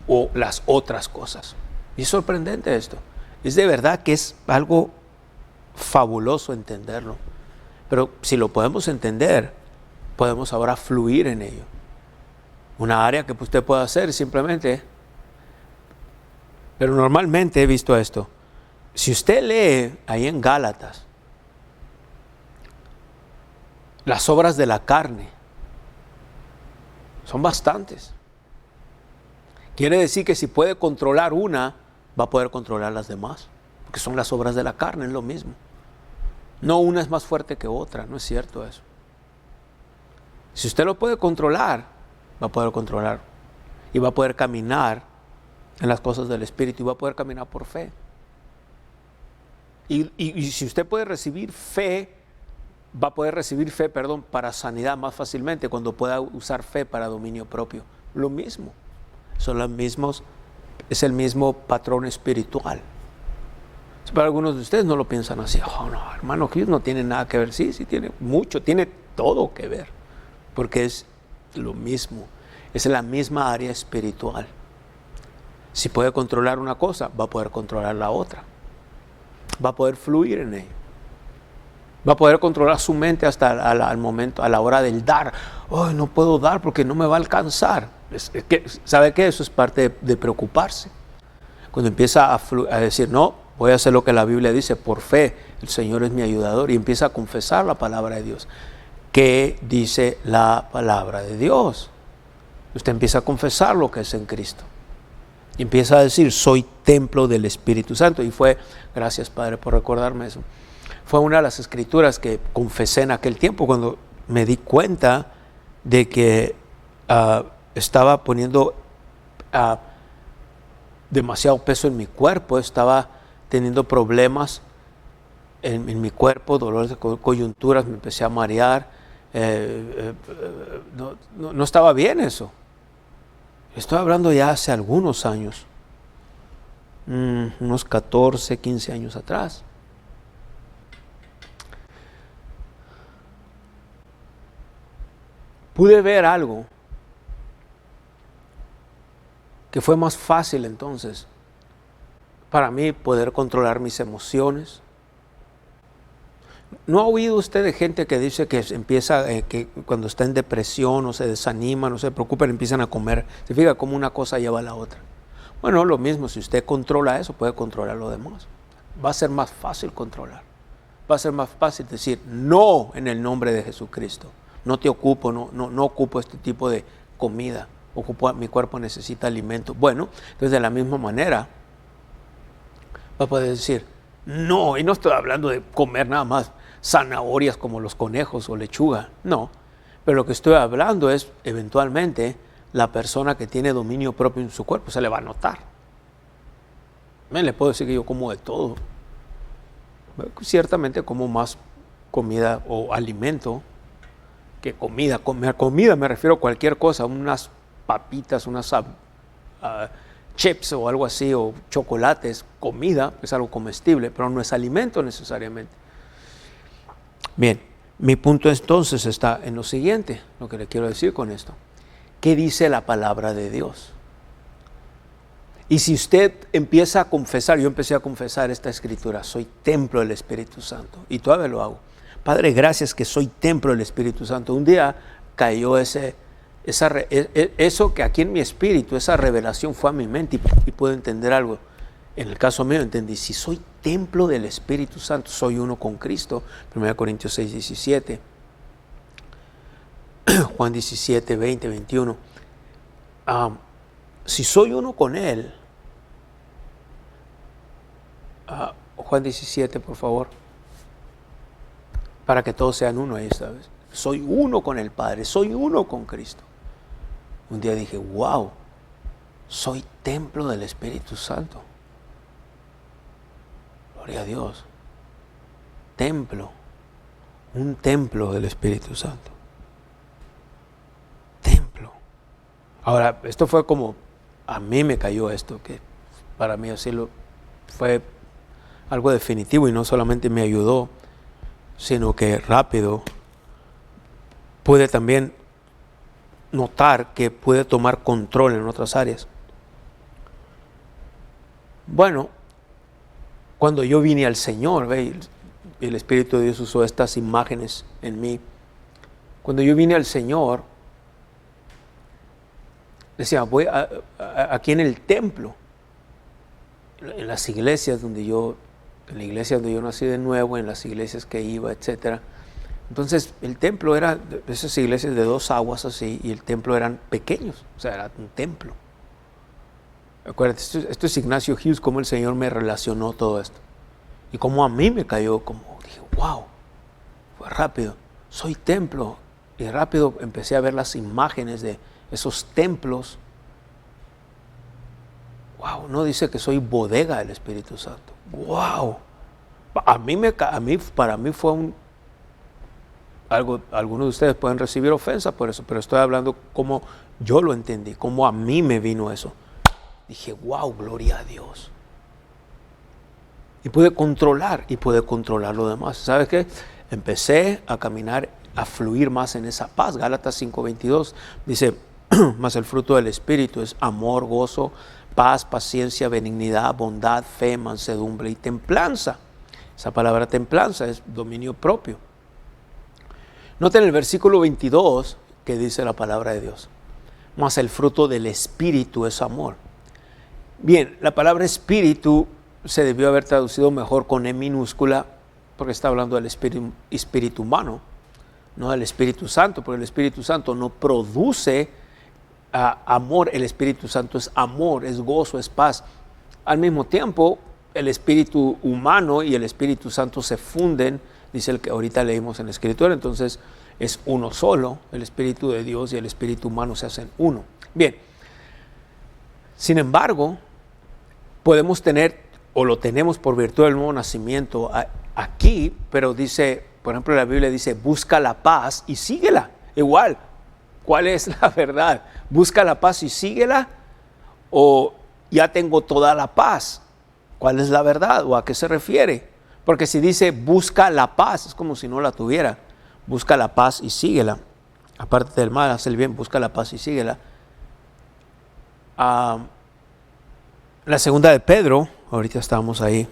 O las otras cosas. Y es sorprendente esto. Es de verdad que es algo fabuloso entenderlo. Pero si lo podemos entender, podemos ahora fluir en ello. Una área que usted puede hacer simplemente. Pero normalmente he visto esto. Si usted lee ahí en Gálatas, las obras de la carne son bastantes. Quiere decir que si puede controlar una, va a poder controlar las demás. Porque son las obras de la carne, es lo mismo. No una es más fuerte que otra, no es cierto eso. Si usted lo puede controlar, va a poder controlar. Y va a poder caminar en las cosas del Espíritu y va a poder caminar por fe. Y si usted puede recibir fe, va a poder recibir fe, para sanidad más fácilmente cuando pueda usar fe para dominio propio. Lo mismo. Son los mismos, es el mismo patrón espiritual. Para algunos de ustedes no lo piensan así. Oh, no, hermano, Hughes no tiene nada que ver. Sí, tiene mucho, tiene todo que ver. Porque es lo mismo. Es la misma área espiritual. Si puede controlar una cosa, va a poder controlar la otra. Va a poder fluir en ella. Va a poder controlar su mente hasta al momento, a la hora del dar. Oh, no puedo dar porque no me va a alcanzar. ¿Sabe qué? Eso es parte de preocuparse. Cuando empieza a decir, no, voy a hacer lo que la Biblia dice, por fe, el Señor es mi ayudador, y empieza a confesar la palabra de Dios. ¿Qué dice la palabra de Dios? Usted empieza a confesar lo que es en Cristo. Y empieza a decir, soy templo del Espíritu Santo. Y gracias Padre por recordarme eso. Fue una de las escrituras que confesé en aquel tiempo cuando me di cuenta de que estaba poniendo demasiado peso en mi cuerpo, estaba teniendo problemas en mi cuerpo, dolores de coyunturas, me empecé a marear, no estaba bien eso. Estoy hablando ya hace algunos años, unos 14, 15 años atrás. Pude ver algo que fue más fácil entonces para mí poder controlar mis emociones. ¿No ha oído usted de gente que dice que empieza, que cuando está en depresión o se desanima, no se preocupan, empiezan a comer? Se fija cómo una cosa lleva a la otra. Bueno, lo mismo, si usted controla eso, puede controlar lo demás. Va a ser más fácil controlar. Va a ser más fácil decir no en el nombre de Jesucristo. No te ocupo, no ocupo este tipo de comida. Mi cuerpo necesita alimento. Bueno, entonces de la misma manera va a poder decir no, y no estoy hablando de comer nada más zanahorias como los conejos o lechuga, no. Pero lo que estoy hablando es, eventualmente, la persona que tiene dominio propio en su cuerpo se le va a notar. Le puedo decir que yo como de todo. Ciertamente como más comida o alimento que comida. Comida me refiero a cualquier cosa, unas papitas, unas chips o algo así, o chocolates. Comida es algo comestible, pero no es alimento necesariamente. Bien, mi punto entonces está en lo siguiente, lo que le quiero decir con esto. ¿Qué dice la palabra de Dios? Y si usted empieza a confesar, yo empecé a confesar esta escritura, soy templo del Espíritu Santo, y todavía lo hago. Padre, gracias que soy templo del Espíritu Santo. Un día cayó eso que aquí en mi espíritu, esa revelación fue a mi mente y puedo entender algo. En el caso mío entendí, si soy templo del Espíritu Santo, soy uno con Cristo. 1 Corintios 6, 17, Juan 17, 20, 21. Si soy uno con Él, Juan 17, por favor, para que todos sean uno ahí esta vez. Soy uno con el Padre, soy uno con Cristo. Un día dije, wow, soy templo del Espíritu Santo. Gloria a Dios. Templo, un templo del Espíritu Santo. Templo. Ahora, esto fue como, a mí me cayó esto, que para mí así fue algo definitivo y no solamente me ayudó, sino que rápido pude también notar que pude tomar control en otras áreas. Bueno, cuando yo vine al Señor, el Espíritu de Dios usó estas imágenes en mí. Cuando yo vine al Señor, decía, voy aquí en el templo, en las iglesias en la iglesia donde yo nací de nuevo, en las iglesias que iba, etcétera. Entonces el templo era de esas iglesias de 2 aguas así, y el templo eran pequeños, o sea, era un templo. Acuérdate, esto es Ignacio Hughes, cómo el Señor me relacionó todo esto. Y cómo a mí me cayó, como dije, wow, fue rápido, soy templo. Y rápido empecé a ver las imágenes de esos templos. Wow, no dice que soy bodega del Espíritu Santo. Wow, para mí fue algo. Algunos de ustedes pueden recibir ofensa por eso, pero estoy hablando como yo lo entendí, como a mí me vino eso. Dije, wow, gloria a Dios. Y pude controlar lo demás. ¿Sabes qué? Empecé a caminar, a fluir más en esa paz. Gálatas 5:22 dice, mas el fruto del Espíritu es amor, gozo, paz, paciencia, benignidad, bondad, fe, mansedumbre y templanza. Esa palabra templanza es dominio propio. Noten el versículo 22 que dice la palabra de Dios. Mas el fruto del Espíritu es amor. Bien, la palabra espíritu se debió haber traducido mejor con E minúscula, porque está hablando del espíritu humano, no del Espíritu Santo, porque el Espíritu Santo no produce amor. El Espíritu Santo es amor, es gozo, es paz. Al mismo tiempo, el espíritu humano y el Espíritu Santo se funden, dice el que ahorita leímos en la Escritura, entonces es uno solo. El Espíritu de Dios y el espíritu humano se hacen uno. Bien, sin embargo, podemos tener, o lo tenemos por virtud del nuevo nacimiento aquí, pero dice, por ejemplo, la Biblia dice, busca la paz y síguela. Igual, ¿cuál es la verdad? ¿Busca la paz y síguela? ¿O ya tengo toda la paz? ¿Cuál es la verdad? ¿O a qué se refiere? Porque si dice, busca la paz, es como si no la tuviera. Busca la paz y síguela. Aparte del mal, haz el bien, busca la paz y síguela. La segunda de Pedro, ahorita estamos ahí.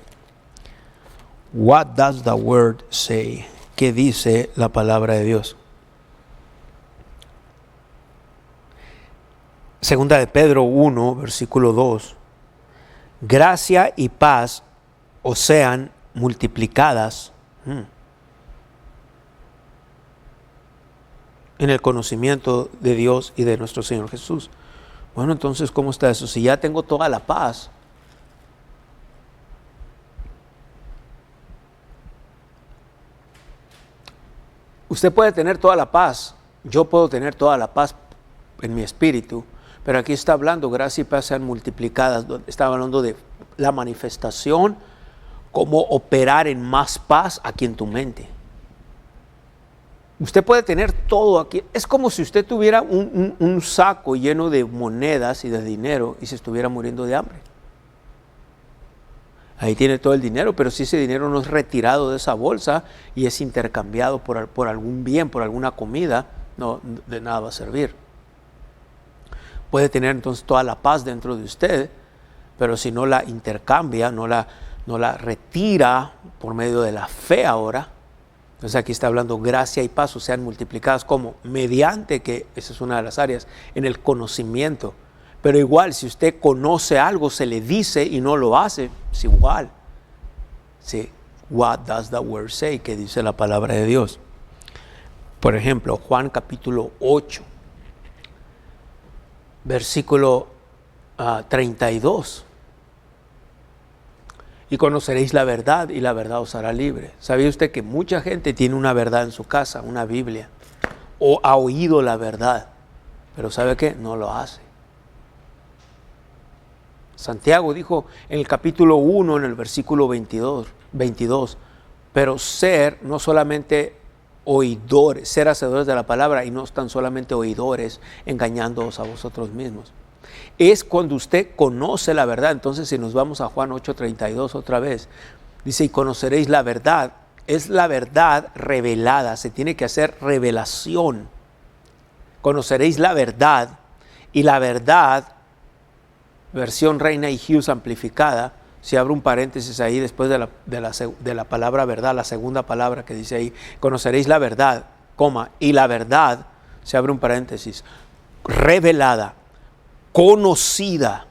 What does the word say? ¿Qué dice la palabra de Dios? Segunda de Pedro 1, versículo 2. Gracia y paz os sean multiplicadas en el conocimiento de Dios y de nuestro Señor Jesús. Bueno, entonces, ¿cómo está eso? Si ya tengo toda la paz, usted puede tener toda la paz, yo puedo tener toda la paz en mi espíritu, pero aquí está hablando, gracia y paz sean multiplicadas, está hablando de la manifestación, cómo operar en más paz aquí en tu mente. Usted puede tener todo aquí. Es como si usted tuviera un saco lleno de monedas y de dinero y se estuviera muriendo de hambre. Ahí tiene todo el dinero, pero si ese dinero no es retirado de esa bolsa y es intercambiado por algún bien, por alguna comida, no, de nada va a servir. Puede tener entonces toda la paz dentro de usted, pero si no la intercambia, no la retira por medio de la fe ahora. Entonces aquí está hablando gracia y paz, o sean multiplicadas como mediante, que esa es una de las áreas, en el conocimiento. Pero igual, si usted conoce algo, se le dice y no lo hace, es igual. Sí, what does the word say? ¿Qué dice la palabra de Dios? Por ejemplo, Juan capítulo 8, versículo 32. Y conoceréis la verdad y la verdad os hará libre. ¿Sabía usted que mucha gente tiene una verdad en su casa, una Biblia, o ha oído la verdad, pero ¿sabe qué? No lo hace. Santiago dijo en el capítulo 1, en el versículo 22, pero ser no solamente oidores, ser hacedores de la palabra y no tan solamente oidores, engañándoos a vosotros mismos. Es cuando usted conoce la verdad. Entonces, si nos vamos a Juan 8:32 otra vez, dice, y conoceréis la verdad. Es la verdad revelada, se tiene que hacer revelación. Conoceréis la verdad, y la verdad, versión Reina y Hughes amplificada, si abro un paréntesis ahí después de la palabra verdad, la segunda palabra que dice ahí, conoceréis la verdad, coma, y la verdad, se abre un paréntesis, revelada, conocida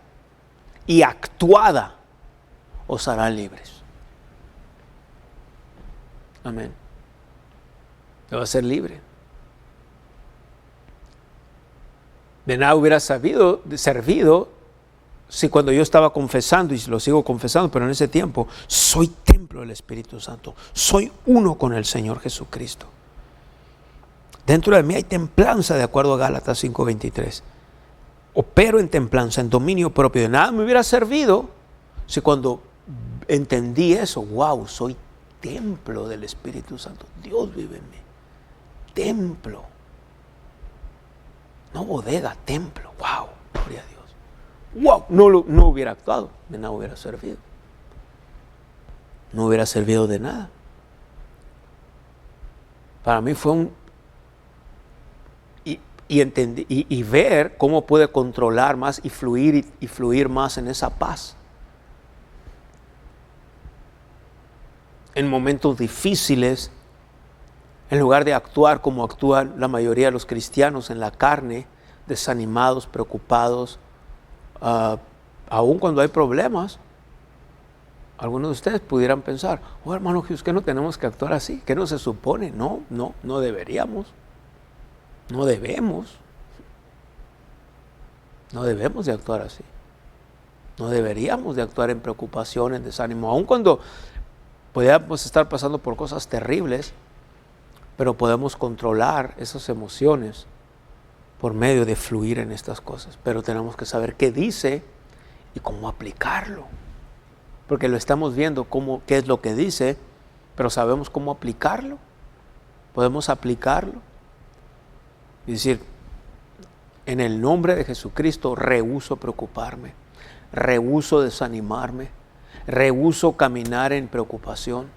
y actuada os hará libres. Amén. Te va a ser libre. De nada hubiera servido si cuando yo estaba confesando, y lo sigo confesando, pero en ese tiempo, soy templo del Espíritu Santo. Soy uno con el Señor Jesucristo. Dentro de mí hay templanza, de acuerdo a Gálatas 5:23. Opero en templanza, en dominio propio. De nada me hubiera servido si cuando entendí eso, wow, soy templo del Espíritu Santo. Dios vive en mí. Templo. No bodega, templo. Wow, gloria a Dios. Wow, no hubiera actuado, de nada hubiera servido. No hubiera servido de nada. Para mí fue y ver cómo pude controlar más y fluir más en esa paz. En momentos difíciles, en lugar de actuar como actúan la mayoría de los cristianos en la carne, desanimados, preocupados, aun cuando hay problemas, algunos de ustedes pudieran pensar, oh hermano Jesús, que no tenemos que actuar así, que no se supone, no deberíamos, no debemos de actuar así, no deberíamos de actuar en preocupación, en desánimo, aun cuando podemos estar pasando por cosas terribles, pero podemos controlar esas emociones por medio de fluir en estas cosas. Pero tenemos que saber qué dice y cómo aplicarlo. Porque lo estamos viendo qué es lo que dice, pero sabemos cómo aplicarlo. Podemos aplicarlo y decir, en el nombre de Jesucristo rehúso preocuparme, rehúso desanimarme, rehúso caminar en preocupación.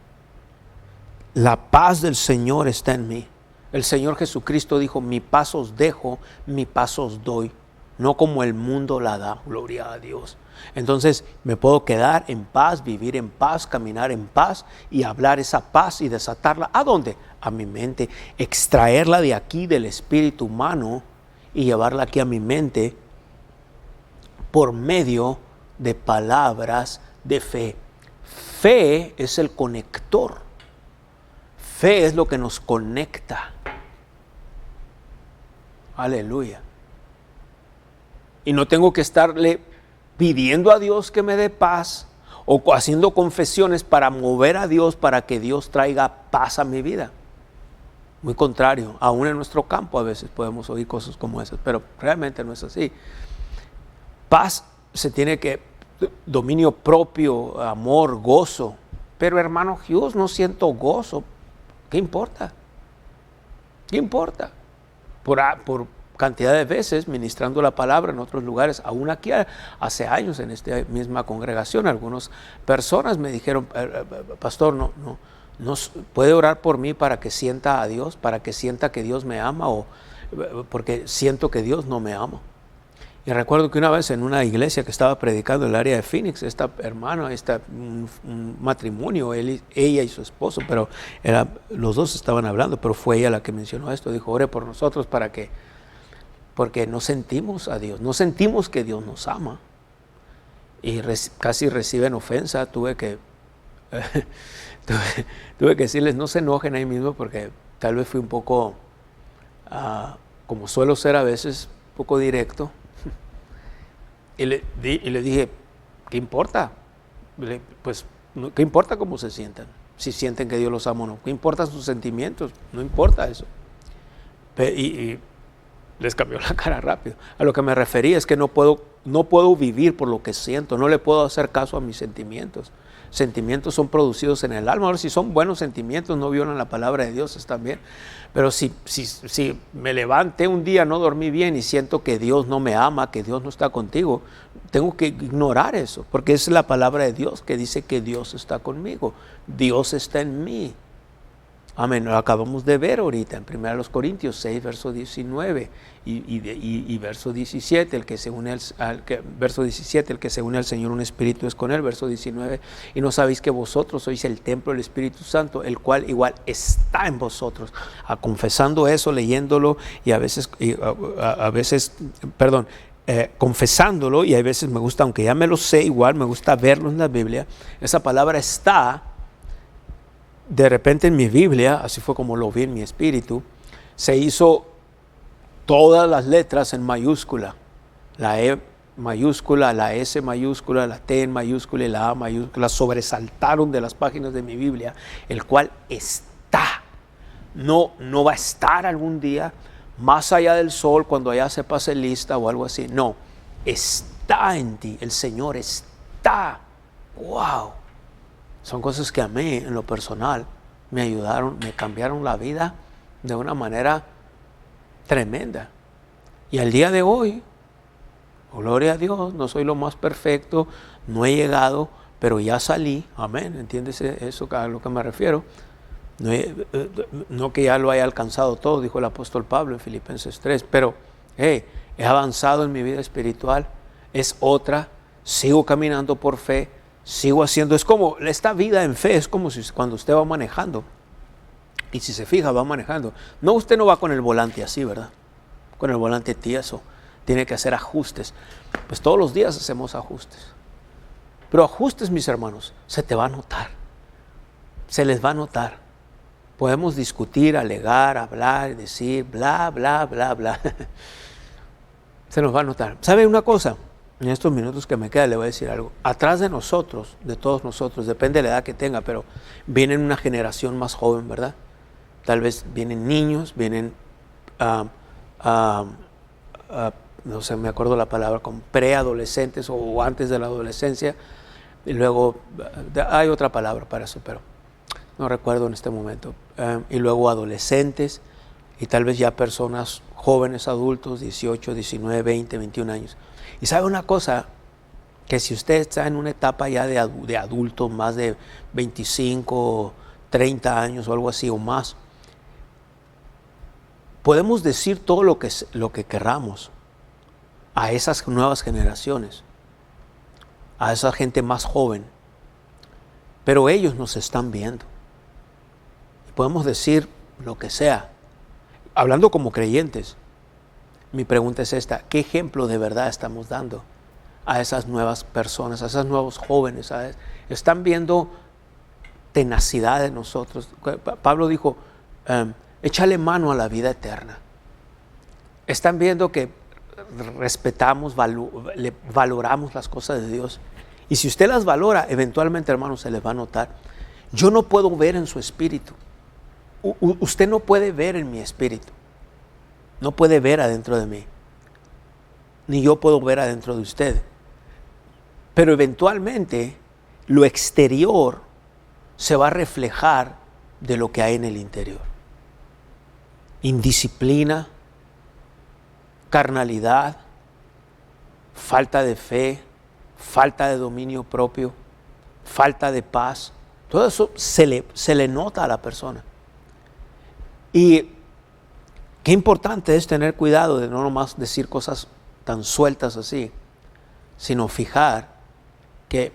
La paz del Señor está en mí. El Señor Jesucristo dijo, mi paz os dejo, mi paz os doy, no como el mundo la da. Gloria a Dios. Entonces me puedo quedar en paz, vivir en paz, caminar en paz y hablar esa paz y desatarla. ¿A dónde? A mi mente. Extraerla de aquí del espíritu humano y llevarla aquí a mi mente por medio de palabras de fe. Fe es el conector. Fe es lo que nos conecta. Aleluya. Y no tengo que estarle pidiendo a Dios que me dé paz o haciendo confesiones para mover a Dios para que Dios traiga paz a mi vida. Muy contrario, aún en nuestro campo a veces podemos oír cosas como esas, pero realmente no es así. Paz se tiene que, dominio propio, amor, gozo. Pero hermano Hughes, no siento gozo. ¿Qué importa? ¿Qué importa? Por cantidad de veces ministrando la palabra en otros lugares, aún aquí hace años en esta misma congregación, algunas personas me dijeron, pastor, no puede orar por mí para que sienta a Dios, para que sienta que Dios me ama, o porque siento que Dios no me ama. Y recuerdo que una vez en una iglesia que estaba predicando en el área de Phoenix, esta hermana, un matrimonio, ella y su esposo, pero los dos estaban hablando, pero fue ella la que mencionó esto. Dijo, ore por nosotros porque no sentimos a Dios, no sentimos que Dios nos ama. Y casi reciben ofensa. Tuve que decirles, no se enojen ahí mismo, porque tal vez fui un poco, como suelo ser a veces, un poco directo. Y le dije, ¿qué importa? Pues, ¿qué importa cómo se sientan? Si sienten que Dios los ama o no. ¿Qué importan sus sentimientos? No importa eso. Y les cambió la cara rápido. A lo que me refería es que no puedo vivir por lo que siento. No le puedo hacer caso a mis sentimientos. Sentimientos son producidos en el alma. Ahora, si son buenos sentimientos, no violan la palabra de Dios, están bien. Pero si me levanté un día, no dormí bien y siento que Dios no me ama, que Dios no está contigo, tengo que ignorar eso, porque es la palabra de Dios que dice que Dios está conmigo. Dios está en mí. Amén. Lo acabamos de ver ahorita en 1 Corintios 6, verso 19 y verso 17, verso 17, el que se une al Señor, un espíritu es con él. Verso 19, y no sabéis que vosotros sois el templo del Espíritu Santo, el cual igual está en vosotros. Confesando eso, leyéndolo, y a veces, confesándolo, y hay veces me gusta, aunque ya me lo sé, igual me gusta verlo en la Biblia. Esa palabra está de repente en mi Biblia, así fue como lo vi en mi espíritu. Se hizo todas las letras en mayúscula, la E mayúscula, la S mayúscula, la T en mayúscula y la A mayúscula, sobresaltaron de las páginas de mi Biblia, el cual está. No va a estar algún día más allá del sol cuando allá se pase lista o algo así. No, está en ti, el Señor está. ¡Wow! Son cosas que a mí, en lo personal, me ayudaron, me cambiaron la vida de una manera tremenda. Y al día de hoy, gloria a Dios, no soy lo más perfecto, no he llegado, pero ya salí. Amén, ¿entiendes eso a lo que me refiero? No que ya lo haya alcanzado todo, dijo el apóstol Pablo en Filipenses 3, pero he avanzado en mi vida espiritual, es otra, sigo caminando por fe, sigo haciendo, es como esta vida en fe, es como si cuando usted va manejando, y si se fija va manejando, usted no va con el volante así, ¿verdad? Con el volante tieso, tiene que hacer ajustes, pues todos los días hacemos ajustes, pero ajustes, mis hermanos, se te va a notar, se les va a notar. Podemos discutir, alegar, hablar, decir, bla, bla, bla, bla. Se nos va a notar. ¿Sabe una cosa? En estos minutos que me quedan le voy a decir algo. Atrás de nosotros, de todos nosotros, depende de la edad que tenga, pero viene una generación más joven, ¿verdad? Tal vez vienen niños, vienen, no sé, me acuerdo la palabra, con preadolescentes o antes de la adolescencia. Y luego, hay otra palabra para eso, pero no recuerdo en este momento, y luego adolescentes y tal vez ya personas jóvenes, adultos, 18, 19, 20, 21 años. Y sabe una cosa, que si usted está en una etapa ya de adulto, más de 25, 30 años o algo así o más, podemos decir todo lo que querramos a esas nuevas generaciones, a esa gente más joven, pero ellos nos están viendo. Podemos decir lo que sea, hablando como creyentes. Mi pregunta es esta: ¿qué ejemplo de verdad estamos dando a esas nuevas personas, a esos nuevos jóvenes? Están viendo tenacidad de nosotros. Pablo dijo, échale mano a la vida eterna. Están viendo que respetamos, valoramos las cosas de Dios. Y si usted las valora, eventualmente, hermano, se les va a notar. Yo no puedo ver en su espíritu. Usted no puede ver en mi espíritu, no puede ver adentro de mí, ni yo puedo ver adentro de usted, pero eventualmente lo exterior se va a reflejar de lo que hay en el interior. Indisciplina, carnalidad, falta de fe, falta de dominio propio, falta de paz, todo eso se le nota a la persona. Y qué importante es tener cuidado de no nomás decir cosas tan sueltas así, sino fijar que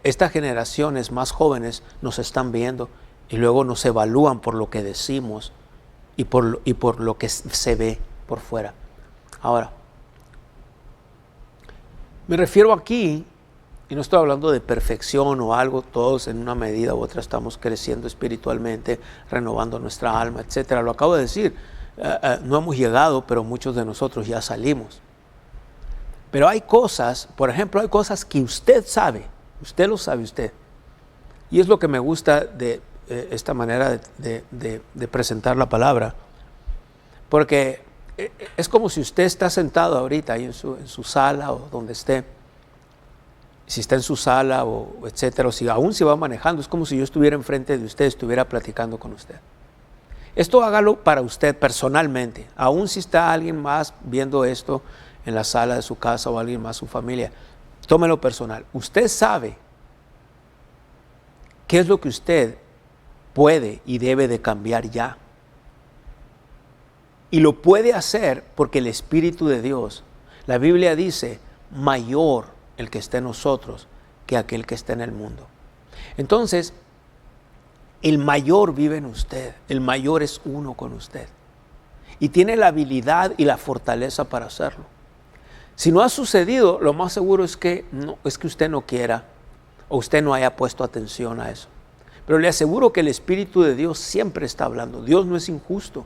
estas generaciones más jóvenes nos están viendo y luego nos evalúan por lo que decimos y por lo que se ve por fuera. Ahora, me refiero aquí, y no estoy hablando de perfección o algo, todos en una medida u otra estamos creciendo espiritualmente, renovando nuestra alma, etcétera. Lo acabo de decir, no hemos llegado, pero muchos de nosotros ya salimos. Pero hay cosas, por ejemplo, hay cosas que usted sabe, usted lo sabe usted. Y es lo que me gusta de esta manera de presentar la palabra, porque es como si usted está sentado ahorita ahí en su sala o donde esté. Si está en su sala o etcétera, o si aún se va manejando, es como si yo estuviera enfrente de usted, estuviera platicando con usted. Esto hágalo para usted personalmente, aún si está alguien más viendo esto en la sala de su casa o alguien más, su familia, tómelo personal. Usted sabe qué es lo que usted puede y debe de cambiar ya. Y lo puede hacer porque el Espíritu de Dios, la Biblia dice, mayor el que está en nosotros que aquel que está en el mundo. Entonces, el mayor vive en usted, el mayor es uno con usted y tiene la habilidad y la fortaleza para hacerlo. Si no ha sucedido, lo más seguro es que usted no quiera o usted no haya puesto atención a eso. Pero le aseguro que el Espíritu de Dios siempre está hablando. Dios no es injusto.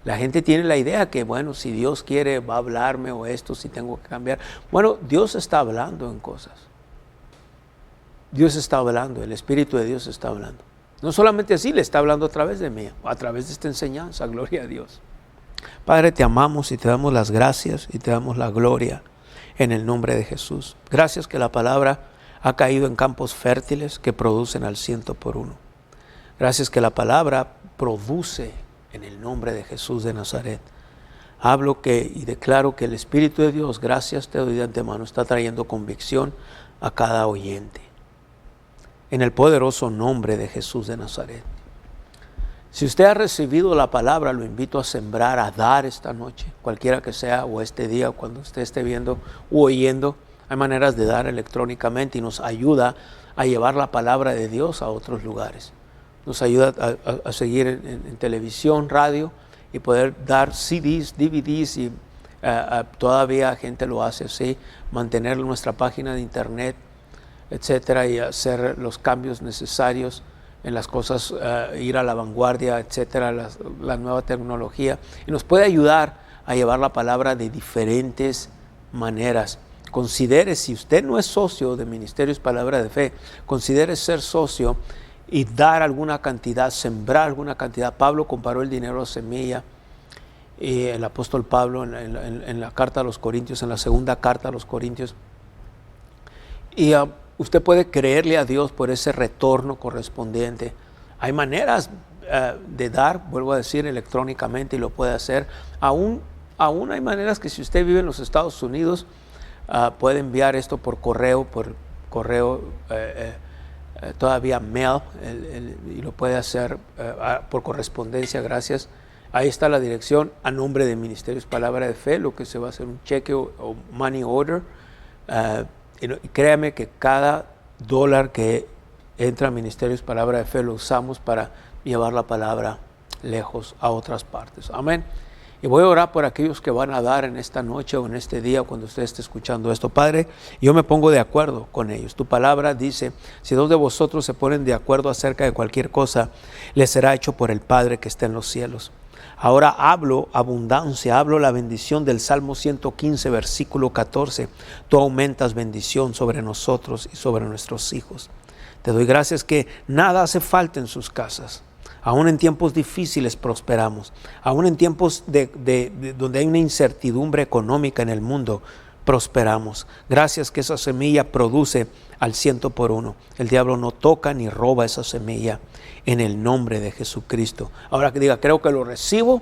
La gente tiene la idea que, bueno, si Dios quiere va a hablarme o esto, si tengo que cambiar. Bueno, Dios está hablando en cosas. Dios está hablando, el Espíritu de Dios está hablando. No solamente así, le está hablando a través de mí, a través de esta enseñanza, gloria a Dios. Padre, te amamos y te damos las gracias y te damos la gloria en el nombre de Jesús. Gracias que la palabra ha caído en campos fértiles que producen al 100%. Gracias que la palabra produce en el nombre de Jesús de Nazaret. Hablo y declaro que el Espíritu de Dios, gracias te doy de antemano, está trayendo convicción a cada oyente. En el poderoso nombre de Jesús de Nazaret. Si usted ha recibido la palabra, lo invito a sembrar, a dar esta noche, cualquiera que sea, o este día, cuando usted esté viendo u oyendo. Hay maneras de dar electrónicamente y nos ayuda a llevar la palabra de Dios a otros lugares. Nos ayuda a seguir en televisión, radio y poder dar CDs, DVDs y todavía gente lo hace así, mantener nuestra página de internet, etcétera, y hacer los cambios necesarios en las cosas, ir a la vanguardia, etcétera, la nueva tecnología, y nos puede ayudar a llevar la palabra de diferentes maneras. Considere, si usted no es socio de Ministerios Palabra de Fe, considere ser socio y dar alguna cantidad, sembrar alguna cantidad. Pablo comparó el dinero a semilla, y el apóstol Pablo en la carta a los Corintios, en la segunda carta a los Corintios, y usted puede creerle a Dios por ese retorno correspondiente. Hay maneras de dar, vuelvo a decir, electrónicamente, y lo puede hacer. Aún hay maneras que si usted vive en los Estados Unidos, puede enviar esto por correo, todavía mail, y lo puede hacer por correspondencia, gracias. Ahí está la dirección a nombre de Ministerios Palabra de Fe, lo que se va a hacer un cheque o money order. Y créame que cada dólar que entra a Ministerios Palabra de Fe lo usamos para llevar la palabra lejos a otras partes. Amén. Y voy a orar por aquellos que van a dar en esta noche o en este día cuando usted esté escuchando esto. Padre, yo me pongo de acuerdo con ellos. Tu palabra dice, si dos de vosotros se ponen de acuerdo acerca de cualquier cosa, les será hecho por el Padre que está en los cielos. Ahora hablo abundancia, hablo la bendición del Salmo 115, versículo 14. Tú aumentas bendición sobre nosotros y sobre nuestros hijos. Te doy gracias que nada hace falta en sus casas. Aún en tiempos difíciles prosperamos. Aún en tiempos donde hay una incertidumbre económica en el mundo, prosperamos. Gracias que esa semilla produce al 100%. El diablo no toca ni roba esa semilla en el nombre de Jesucristo. Ahora que diga, creo que lo recibo,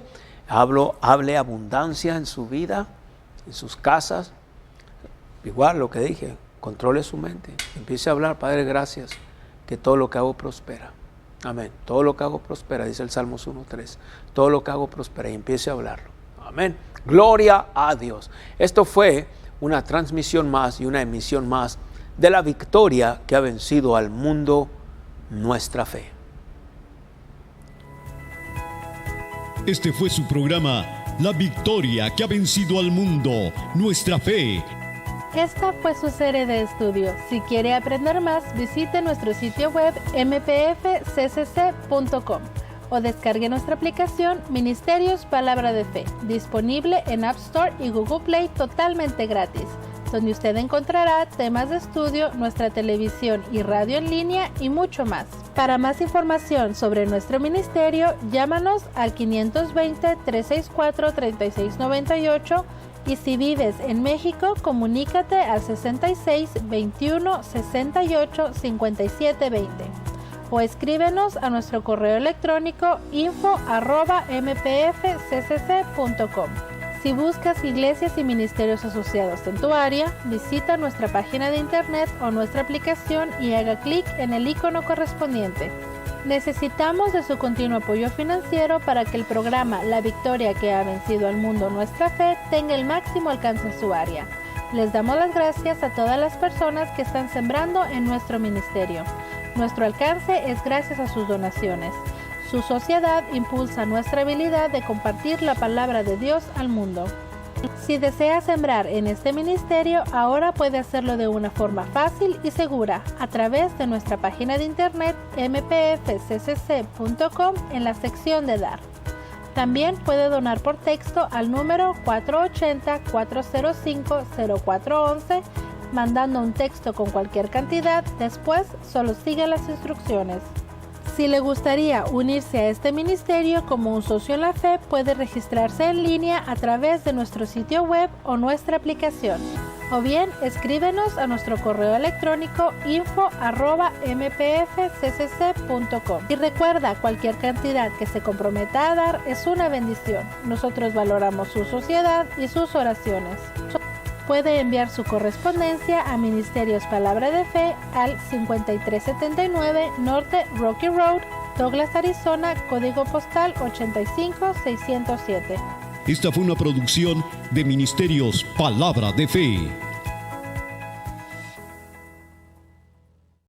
hable abundancia en su vida, en sus casas. Igual lo que dije, controle su mente. Empiece a hablar, Padre, gracias, que todo lo que hago prospera. Amén. Todo lo que hago prospera, dice el Salmos 1:3. Todo lo que hago prospera, y empiece a hablarlo. Amén. Gloria a Dios. Esto fue una transmisión más y una emisión más de la victoria que ha vencido al mundo, nuestra fe. Este fue su programa, La Victoria que ha vencido al mundo, nuestra fe. Esta fue su serie de estudio. Si quiere aprender más, visite nuestro sitio web mpfccc.com o descargue nuestra aplicación Ministerios Palabra de Fe, disponible en App Store y Google Play totalmente gratis, donde usted encontrará temas de estudio, nuestra televisión y radio en línea y mucho más. Para más información sobre nuestro ministerio, llámanos al 520-364-3698 y si vives en México, comunícate al 66 21 68 57 20 o escríbenos a nuestro correo electrónico info@mpfccc.com. Si buscas iglesias y ministerios asociados en tu área, visita nuestra página de internet o nuestra aplicación y haga clic en el icono correspondiente. Necesitamos de su continuo apoyo financiero para que el programa La Victoria que ha vencido al mundo, nuestra fe, tenga el máximo alcance en su área. Les damos las gracias a todas las personas que están sembrando en nuestro ministerio. Nuestro alcance es gracias a sus donaciones. Su sociedad impulsa nuestra habilidad de compartir la palabra de Dios al mundo. Si desea sembrar en este ministerio, ahora puede hacerlo de una forma fácil y segura a través de nuestra página de internet mpfccc.com en la sección de Dar. También puede donar por texto al número 480-405-0411, mandando un texto con cualquier cantidad. Después solo sigue las instrucciones. Si le gustaría unirse a este ministerio como un socio en la fe, puede registrarse en línea a través de nuestro sitio web o nuestra aplicación. O bien, escríbenos a nuestro correo electrónico info@mpfccc.com. Y recuerda, cualquier cantidad que se comprometa a dar es una bendición. Nosotros valoramos su sociedad y sus oraciones. Puede enviar su correspondencia a Ministerios Palabra de Fe al 5379 Norte Rocky Road, Douglas, Arizona, código postal 85607. Esta fue una producción de Ministerios Palabra de Fe.